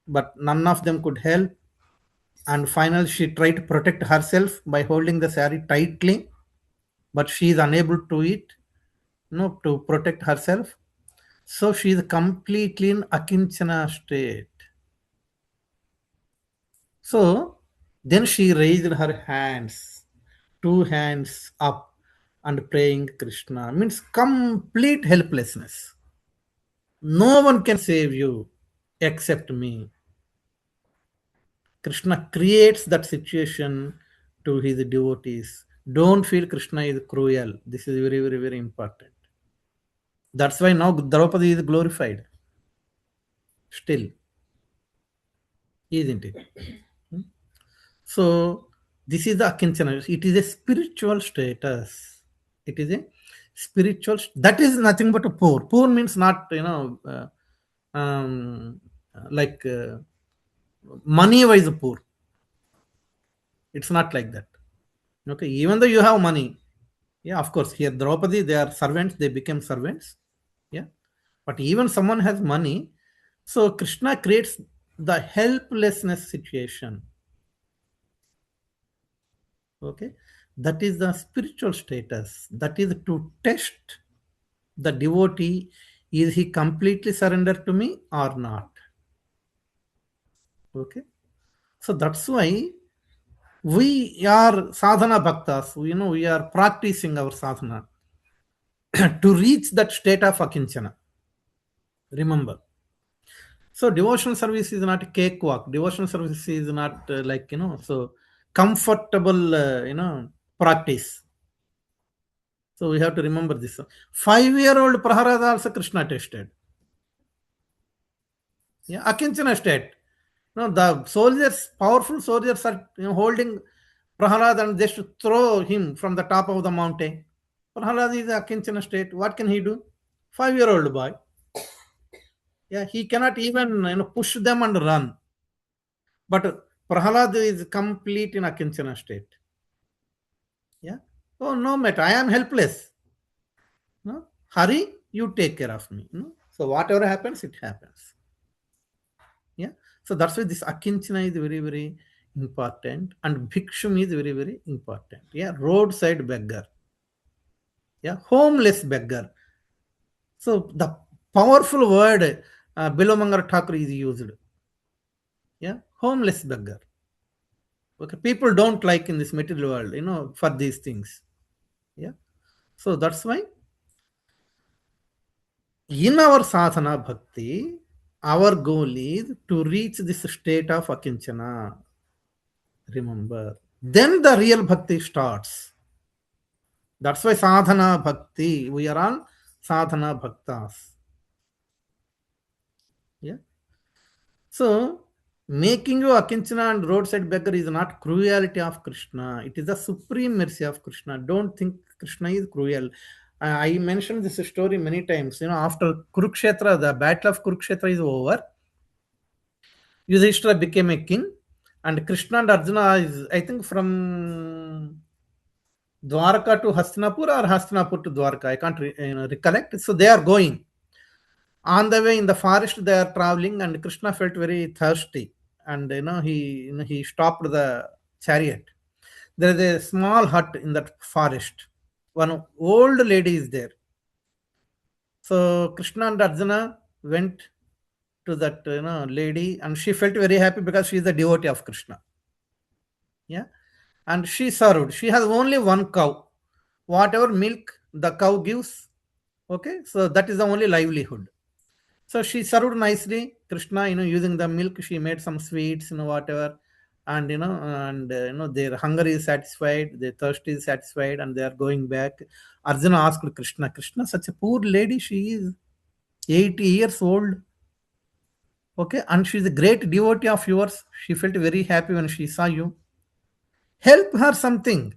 but none of them could help. And finally, she tried to protect herself by holding the sari tightly, but she is unable to it, to protect herself. So she is completely in akinchana state. So then she raised her hands, 2 hands up, and praying Krishna. Means complete helplessness. No one can save you except me. Krishna creates that situation to his devotees. Don't feel Krishna is cruel. This is very, very, very important. That's why now Draupadi is glorified. Still, isn't it? So this is the Akinchana. It is a spiritual status. It is a spiritual. That is nothing but a poor. Poor means not like money wise poor. It's not like that. Okay, even though you have money, yeah, of course. Here Draupadi, they are servants. They became servants. Yeah, but even someone has money, so Krishna creates the helplessness situation. Okay, that is the spiritual status. That is to test the devotee, is he completely surrendered to me or not? Okay, so that's why we are sadhana bhaktas. We are practicing our sadhana to reach that state of akinchana. Remember, so devotional service is not a cakewalk. Devotional service is not like so comfortable practice. So we have to remember this. 5-year-old Praharada also Krishna tested. Yeah, Akinchana state. No, the soldiers, powerful soldiers are holding Prahalad and they should throw him from the top of the mountain. Prahalad is Akinchana state. What can he do? 5-year-old boy. Yeah, he cannot even push them and run. But Prahalad is complete in Akinchana state. Yeah. Oh no matter, I am helpless. No, hurry, you take care of me. No? So whatever happens, it happens. Yeah. So that's why this Akinchana is very, very important, and bhikshum is very, very important. Yeah, roadside beggar. Yeah, homeless beggar. So the powerful word Bilomangar Thakur is used. Yeah, homeless beggar. Okay, people don't like in this material world, for these things. Yeah, so that's why in our sadhana bhakti, our goal is to reach this state of akinchana. Remember, then the real bhakti starts. That's why sadhana bhakti. We are all sadhana bhaktas. Yeah. So making you akinchana and roadside beggar is not cruelty of Krishna. It is the supreme mercy of Krishna. Don't think Krishna is cruel. I mentioned this story many times. After Kurukshetra, the battle of Kurukshetra is over. Yudhishthira became a king, and Krishna and Arjuna is, I think, from Dwarka to Hastinapur or Hastinapur to Dwarka. I can't recollect. So they are going. On the way in the forest, they are traveling, and Krishna felt very thirsty, and he stopped the chariot. There is a small hut in that forest. One old lady is there. So Krishna and Arjuna went to that lady, and she felt very happy because she is the devotee of Krishna. Yeah, and she served. She has only one cow. Whatever milk the cow gives, okay, so that is the only livelihood. So she served nicely. Krishna, using the milk, she made some sweets, whatever, and their hunger is satisfied, their thirst is satisfied, and they are going back. Arjuna asked Krishna, Krishna, such a poor lady she is, 80 years old. Okay, and she's a great devotee of yours. She felt very happy when she saw you. Help her something.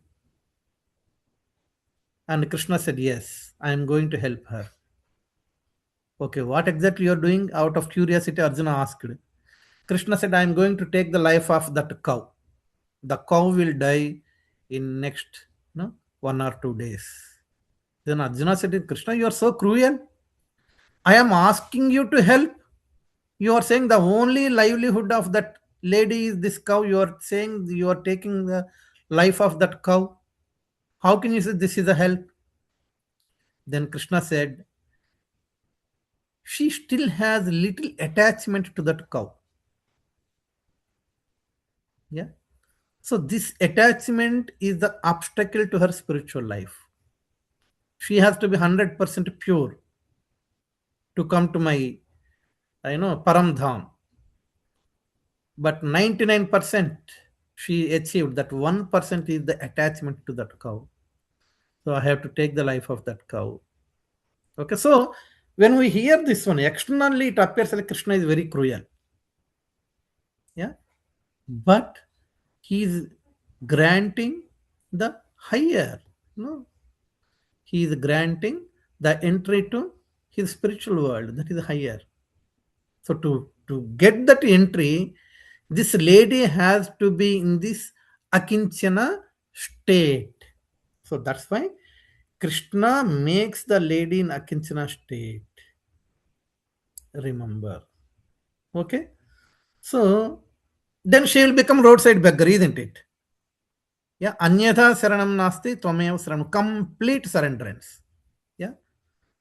And Krishna said, yes, I am going to help her. Okay, what exactly you are doing? Out of curiosity, Arjuna asked. Krishna said, I am going to take the life of that cow. The cow will die in next 1 or 2 days. Then Arjuna said, Krishna, you are so cruel. I am asking you to help. You are saying the only livelihood of that lady is this cow. You are saying you are taking the life of that cow. How can you say this is a help? Then Krishna said, she still has little attachment to that cow. Yeah. So this attachment is the obstacle to her spiritual life. She has to be 100% pure to come to my, Param Dham. But 99% she achieved. That 1% is the attachment to that cow. So I have to take the life of that cow. Okay, so when we hear this one, externally it appears like Krishna is very cruel. Yeah, but he is granting the higher. He is granting the entry to his spiritual world, that is higher. So to get that entry, this lady has to be in this akinchana state. So that's why Krishna makes the lady in akinchana state. Remember. Okay. So then she will become roadside beggar, isn't it? Yeah. Anyatha saranam nasti twamev saranam. Complete surrenderance. Yeah.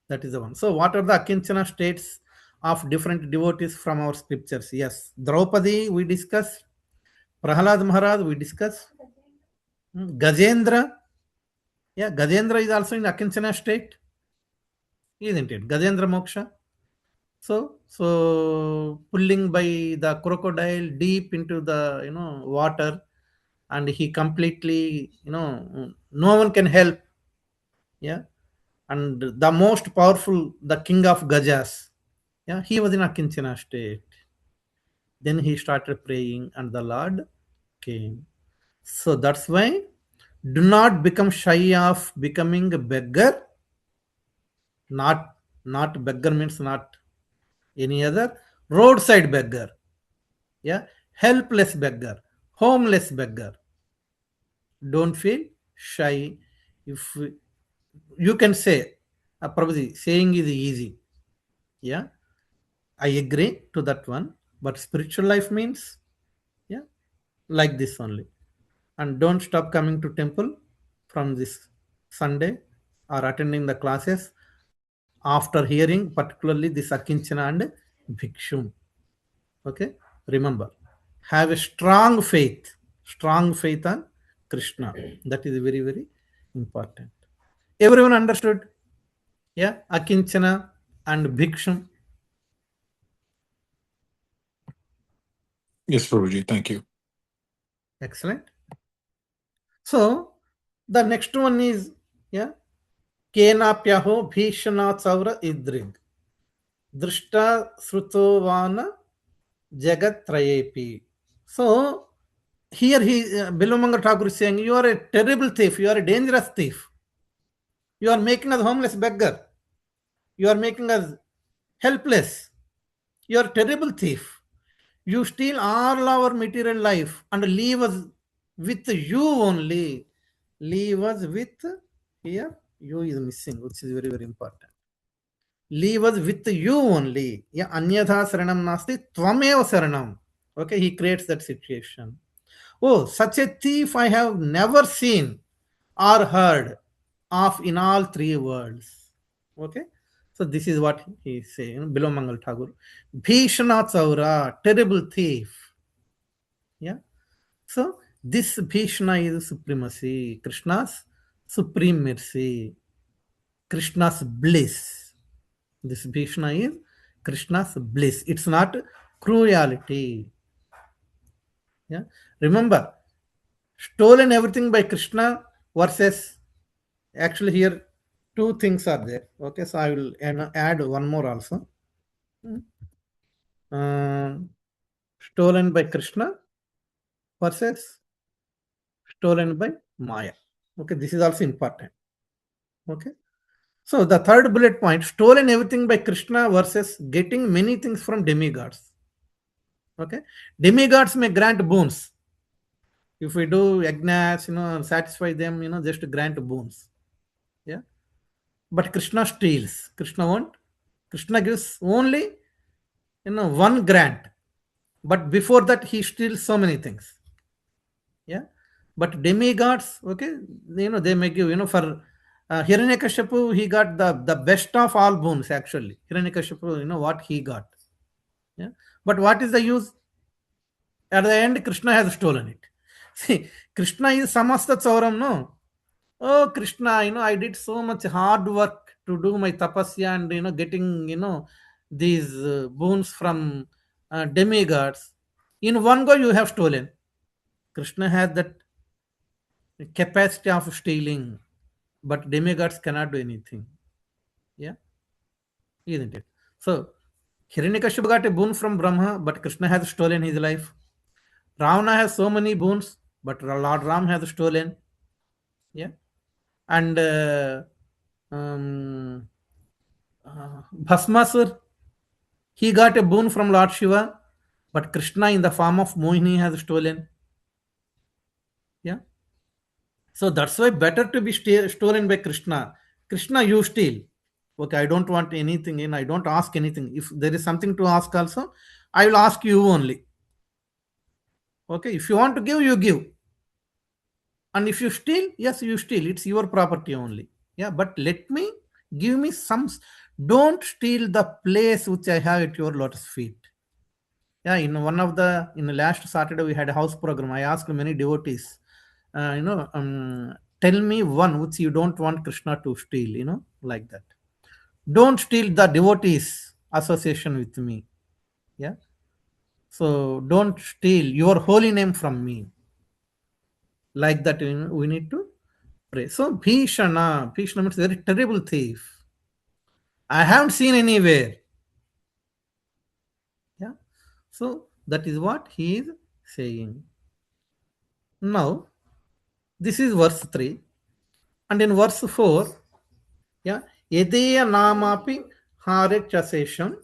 That is the one. So what are the akinchana states of different devotees from our scriptures? Yes. Draupadi we discussed. Prahalad Maharaj we discussed. Gajendra. Yeah. Gajendra is also in akinchana state. Isn't it? Gajendra Moksha. So pulling by the crocodile deep into the water, and he completely no one can help. Yeah, and the most powerful, the king of Gajas. Yeah, he was in a Kinchana state. Then he started praying, and the Lord came. So that's why do not become shy of becoming a beggar. Not beggar means not any other, roadside beggar. Yeah, helpless beggar, homeless beggar. Don't feel shy. If you can say, Prabhuji, saying is easy. Yeah, I agree to that one. But spiritual life means, yeah, like this only. And don't stop coming to temple from this Sunday or attending the classes after hearing particularly this Akinchana and Bhikshum. Okay, remember, have a strong faith on Krishna. That is very, very important. Everyone understood? Yeah, Akinchana and Bhikshum. Yes, Prabhuji. Thank you. Excellent. So the next one is, yeah, Kenapyaho Bhishana Chaura Idrig Drishta Srutovana Jagatrayepi. So here Bilamanga Thakur is saying, you are a terrible thief, you are a dangerous thief. You are making us homeless beggar. You are making us helpless. You are a terrible thief. You steal all our material life and leave us with you only. Leave us with, here, you is missing, which is very, very important. Leave us with you only. Yeah, anyatha saranam nasti, tvameva saranam. Okay, he creates that situation. Oh, such a thief I have never seen or heard of in all three worlds. Okay, so this is what he is saying, Bilo Mangal Thakur. Bhishana Chaura, terrible thief. Yeah, so this Bhishana is supremacy, Krishna's supreme mercy, Krishna's bliss. This Bhishana is Krishna's bliss. It's not cruelty. Yeah, remember, stolen everything by Krishna versus, actually here two things are there. Okay, so I will add one more also. Stolen by Krishna versus stolen by Maya. Okay, this is also important. Okay, so the third bullet point, stolen everything by Krishna versus getting many things from demigods. Okay, demigods may grant boons. If we do yajnas, satisfy them, just grant boons. Yeah, but Krishna steals. Krishna won't. Krishna gives only, one grant, but before that he steals so many things. Yeah, but demigods, okay, they may give, for Hiranyakashipu, he got the best of all boons. Actually, Hiranyakashipu, what he got. Yeah, but what is the use? At the end, Krishna has stolen it. See, Krishna is samasta chauram, no? Oh, Krishna, I did so much hard work to do my tapasya and, getting, these boons from demigods. In one go, you have stolen. Krishna has that capacity of stealing, but demigods cannot do anything. Yeah, isn't it? So, Hiranyakashipu got a boon from Brahma, but Krishna has stolen his life. Ravana has so many boons, but Lord Ram has stolen. Yeah, and Bhasmasur, he got a boon from Lord Shiva, but Krishna in the form of Mohini has stolen. Yeah, so that's why better to be stolen by Krishna. Krishna, you steal. Okay, I don't want anything in. I don't ask anything. If there is something to ask, also, I will ask you only. Okay, if you want to give, you give. And if you steal, yes, you steal. It's your property only. Yeah, but give me some. Don't steal the place which I have at your lotus feet. Yeah, in the last Saturday we had a house program. I asked many devotees, tell me one which you don't want Krishna to steal. Like that. Don't steal the devotees association with me. Yeah. So don't steal your holy name from me. Like that, we need to pray. So Bhishana means very terrible thief. I haven't seen anywhere. Yeah. So that is what he is saying. Now, this is verse 3. And in verse 4, yeah, Yedeya namapi hare chasesham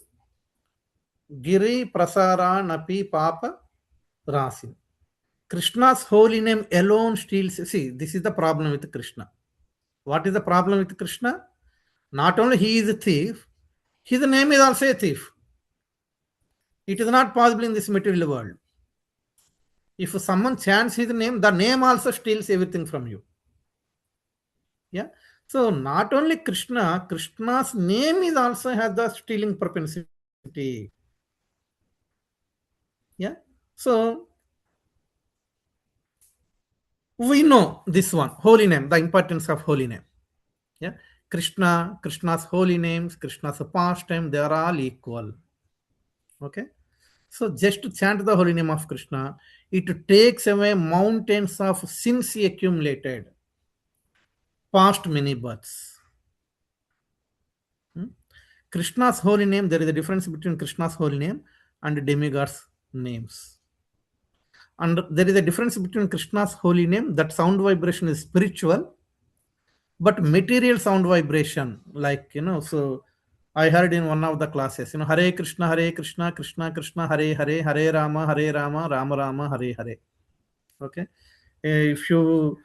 giri prasara napi papa rasim. Krishna's holy name alone steals. See, this is the problem with Krishna. What is the problem with Krishna? Not only he is a thief, his name is also a thief. It is not possible in this material world. If someone chants his name, the name also steals everything from you. Yeah. So not only Krishna, Krishna's name is also has the stealing propensity. Yeah. So we know this one, holy name, the importance of holy name. Yeah. Krishna's holy names, Krishna's pastime, they are all equal. Okay. So just to chant the holy name of Krishna, it takes away mountains of sins accumulated past many births. Hmm? Krishna's holy name, there is a difference between Krishna's holy name and demigods' names. And there is a difference between Krishna's holy name, that sound vibration is spiritual, but material sound vibration, like, so I heard in one of the classes, Hare Krishna, Krishna Krishna, Hare Hare, Hare Rama, Rama Rama, Hare Hare. Okay. If you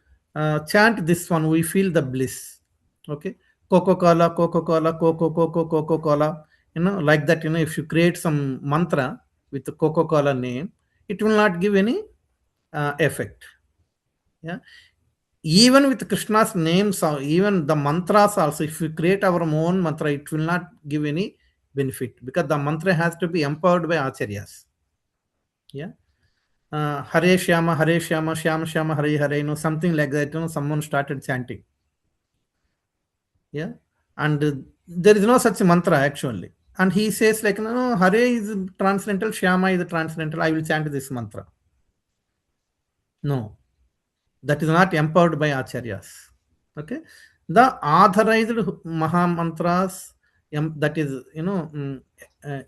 chant this one, we feel the bliss. Okay. Coca-Cola, Coca-Cola, Coca-Cola, like that, if you create some mantra with the Coca-Cola name, it will not give any effect. Yeah. Even with Krishna's names, or even the mantras also, if we create our own mantra, it will not give any benefit, because the mantra has to be empowered by acharyas. Yeah. Hare Shyama, Shyama Shyama, Hare Hare, something like that, someone started chanting. Yeah. And there is no such mantra actually. And he says like, no, Hare is transcendental, Shyama is transcendental, I will chant this mantra. No, that is not empowered by acharyas. Okay. The authorized maha mantras, that is,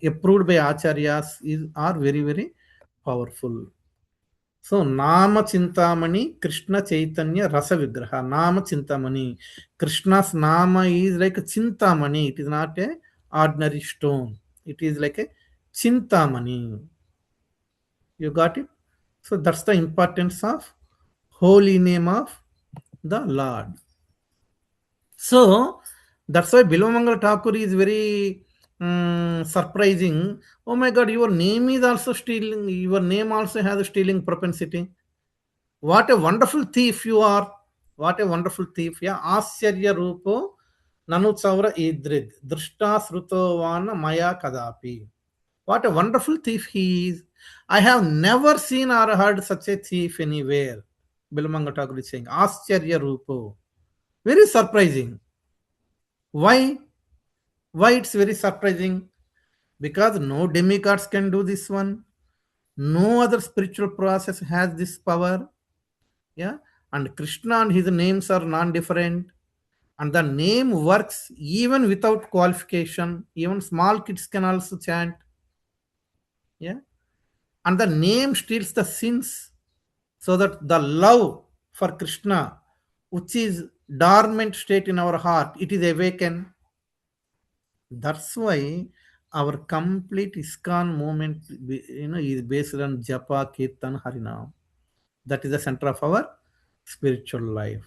approved by acharyas are very, very powerful. So Nama Chintamani Krishna Chaitanya Rasa Vigraha. Nama Chintamani. Krishna's Nama is like a Chintamani. It is not a ordinary stone. It is like a Chintamani. You got it? So that's the importance of holy name of the Lord. So that's why Bilomangal Thakur is very surprising. Oh my God, your name is also stealing. Your name also has a stealing propensity. What a wonderful thief you are. What a wonderful thief. Yeah. Asyarya Rupo Nanu Chaura Idrid. Drishta Srutovana Maya Kadapi. What a wonderful thief he is. I have never seen or heard such a thief anywhere. Bilamanga Thakur is saying. Asyarya Rupo. Very surprising. Why? Why it's very surprising? Because no demigods can do this one. No other spiritual process has this power. Yeah. And Krishna and his names are non-different. And the name works even without qualification. Even small kids can also chant. Yeah. And the name steals the sins, so that the love for Krishna, which is dormant state in our heart, it is awakened. That's why our complete ISKCON movement, is based on Japa, Kirtan, Harinam. That is the center of our spiritual life.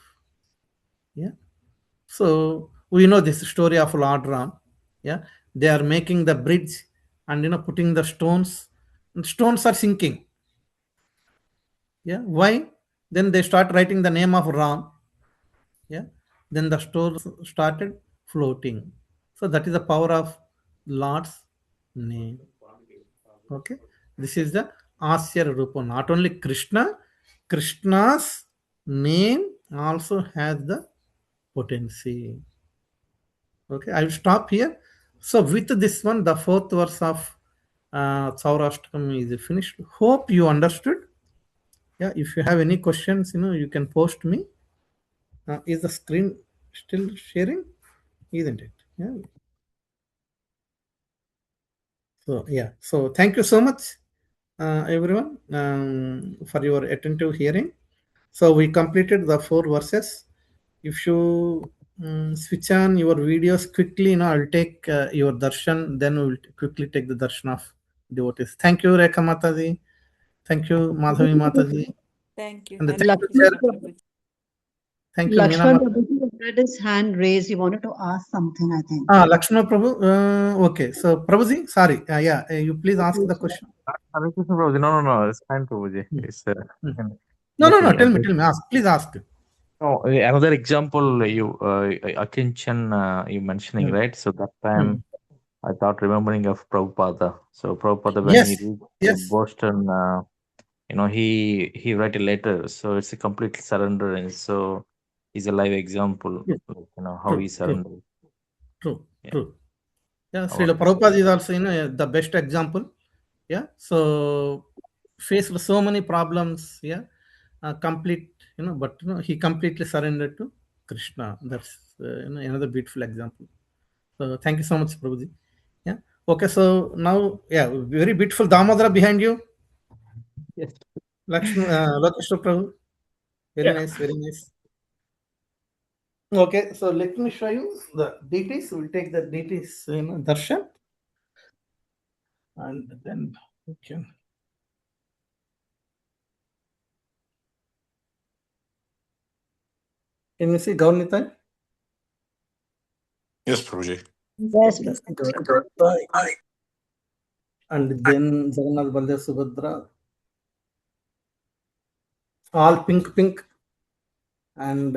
Yeah. So we know this story of Lord Ram. Yeah. They are making the bridge and putting the stones. And stones are sinking. Yeah. Why? Then they start writing the name of Ram. Yeah. Then the stones started floating. So that is the power of Lord's name. Okay. This is the Asya Rupa. Not only Krishna, Krishna's name also has the potency. Okay, I will stop here. So with this one, the fourth verse of Chourashtakam is finished. Hope you understood. Yeah, if you have any questions, you can post me. Is the screen still sharing? Isn't it? Yeah. So yeah. So thank you so much, everyone, for your attentive hearing. So we completed the 4 verses. If you switch on your videos quickly, I'll take your darshan, then we'll quickly take the darshan of devotees. Thank you, Rekha Mataji. Thank you, Madhavi Mataji. Thank you. And Hare thank you, Lakshman Sir. Krishna Prabhu. Prabhuji. Thank you, Meena Lakshman Mataji. Prabhu. had his hand raised. He wanted to ask something, I think. Lakshmana Prabhu. Okay, so Prabhuji, sorry. Yeah, you please ask the question. Hare Krishna, Prabhuji. No, it's fine, Prabhuji. Hmm. It's No, let me tell me. Ask, please ask. no, another example you Akinchan you mentioning, Hmm. right? So that time I thought remembering of Prabhupada. So Prabhupada when he Yes, reached yes. Boston, he write a letter. So it's a complete surrender, and so he's a live example, True, how he true, surrendered. true. Yeah, Yeah, I Srila want to say. Prabhupada is also the best example. Yeah, so faced so many problems. Yeah, complete. But he completely surrendered to Krishna. That's another beautiful example. So thank you so much, Prabhuji. Yeah. Okay. So now, yeah, very beautiful Damodara behind you, Yes. Lakshmi, Lokeshwar Prabhu. Very Yeah. nice. Very nice. Okay. So let me show you the deities. We'll take the deities, darshan, and then we can. Can you see Gaurnitai? Yes, Prabhuji. Yes, Yes, Prabhu. Gaurnitai. And then Jagannath, Baldev, Subhadra, all pink, and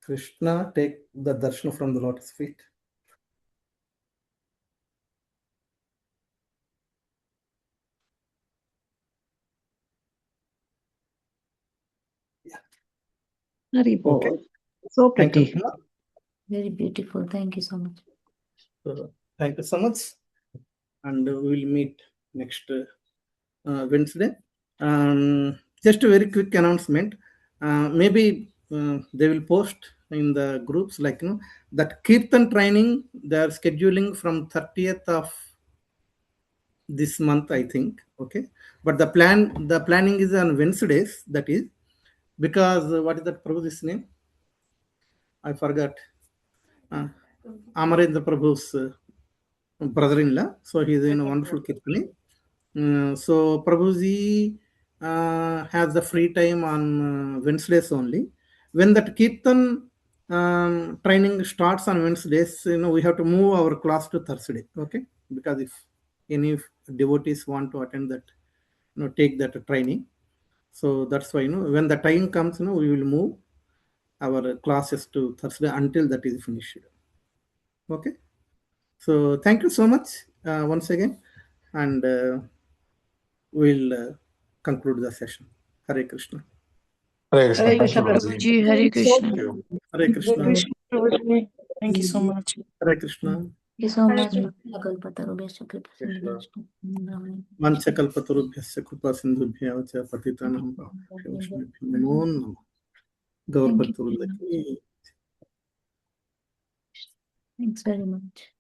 Krishna take the darshan from the lotus feet. Hari Bol. Okay. So Thank you. pretty. Very beautiful. Thank you so much. Thank you so much. And we will meet next Wednesday. Just a very quick announcement. Maybe they will post in the groups that Kirtan training they are scheduling from 30th of this month, I think. Okay, but the planning is on Wednesdays. That is because what is that Prabhu's name? I forgot. Amarendra Prabhu's brother-in-law. So he's in a wonderful Kirtani. So Prabhuji has the free time on Wednesdays only. When that Kirtan training starts on Wednesdays, we have to move our class to Thursday. Okay, because if any devotees want to attend that, take that training. So that's why when the time comes, we will move our classes to Thursday until that is finished. Okay. So thank you so much once again, and we'll conclude the session. Hare Krishna. Hare Krishna. Hare Thank Krishna, you, Prabhu. Prabhuji. Prabhuji, Hare Krishna. Thank you. Hare Krishna. Krishna, Prabhuji. Thank you so much. Hare Krishna. Thank you so Hare much. Krishna. Akalpatarubhyascha kripasindhubhyascha. Manchakalpatarubhyasya कृपा सिंधुभ्यः च पतितानां पावनेभ्यो वैष्णवेभ्यो नमो नमः. Thank you. गौरभक्तवृंद की Thanks very much.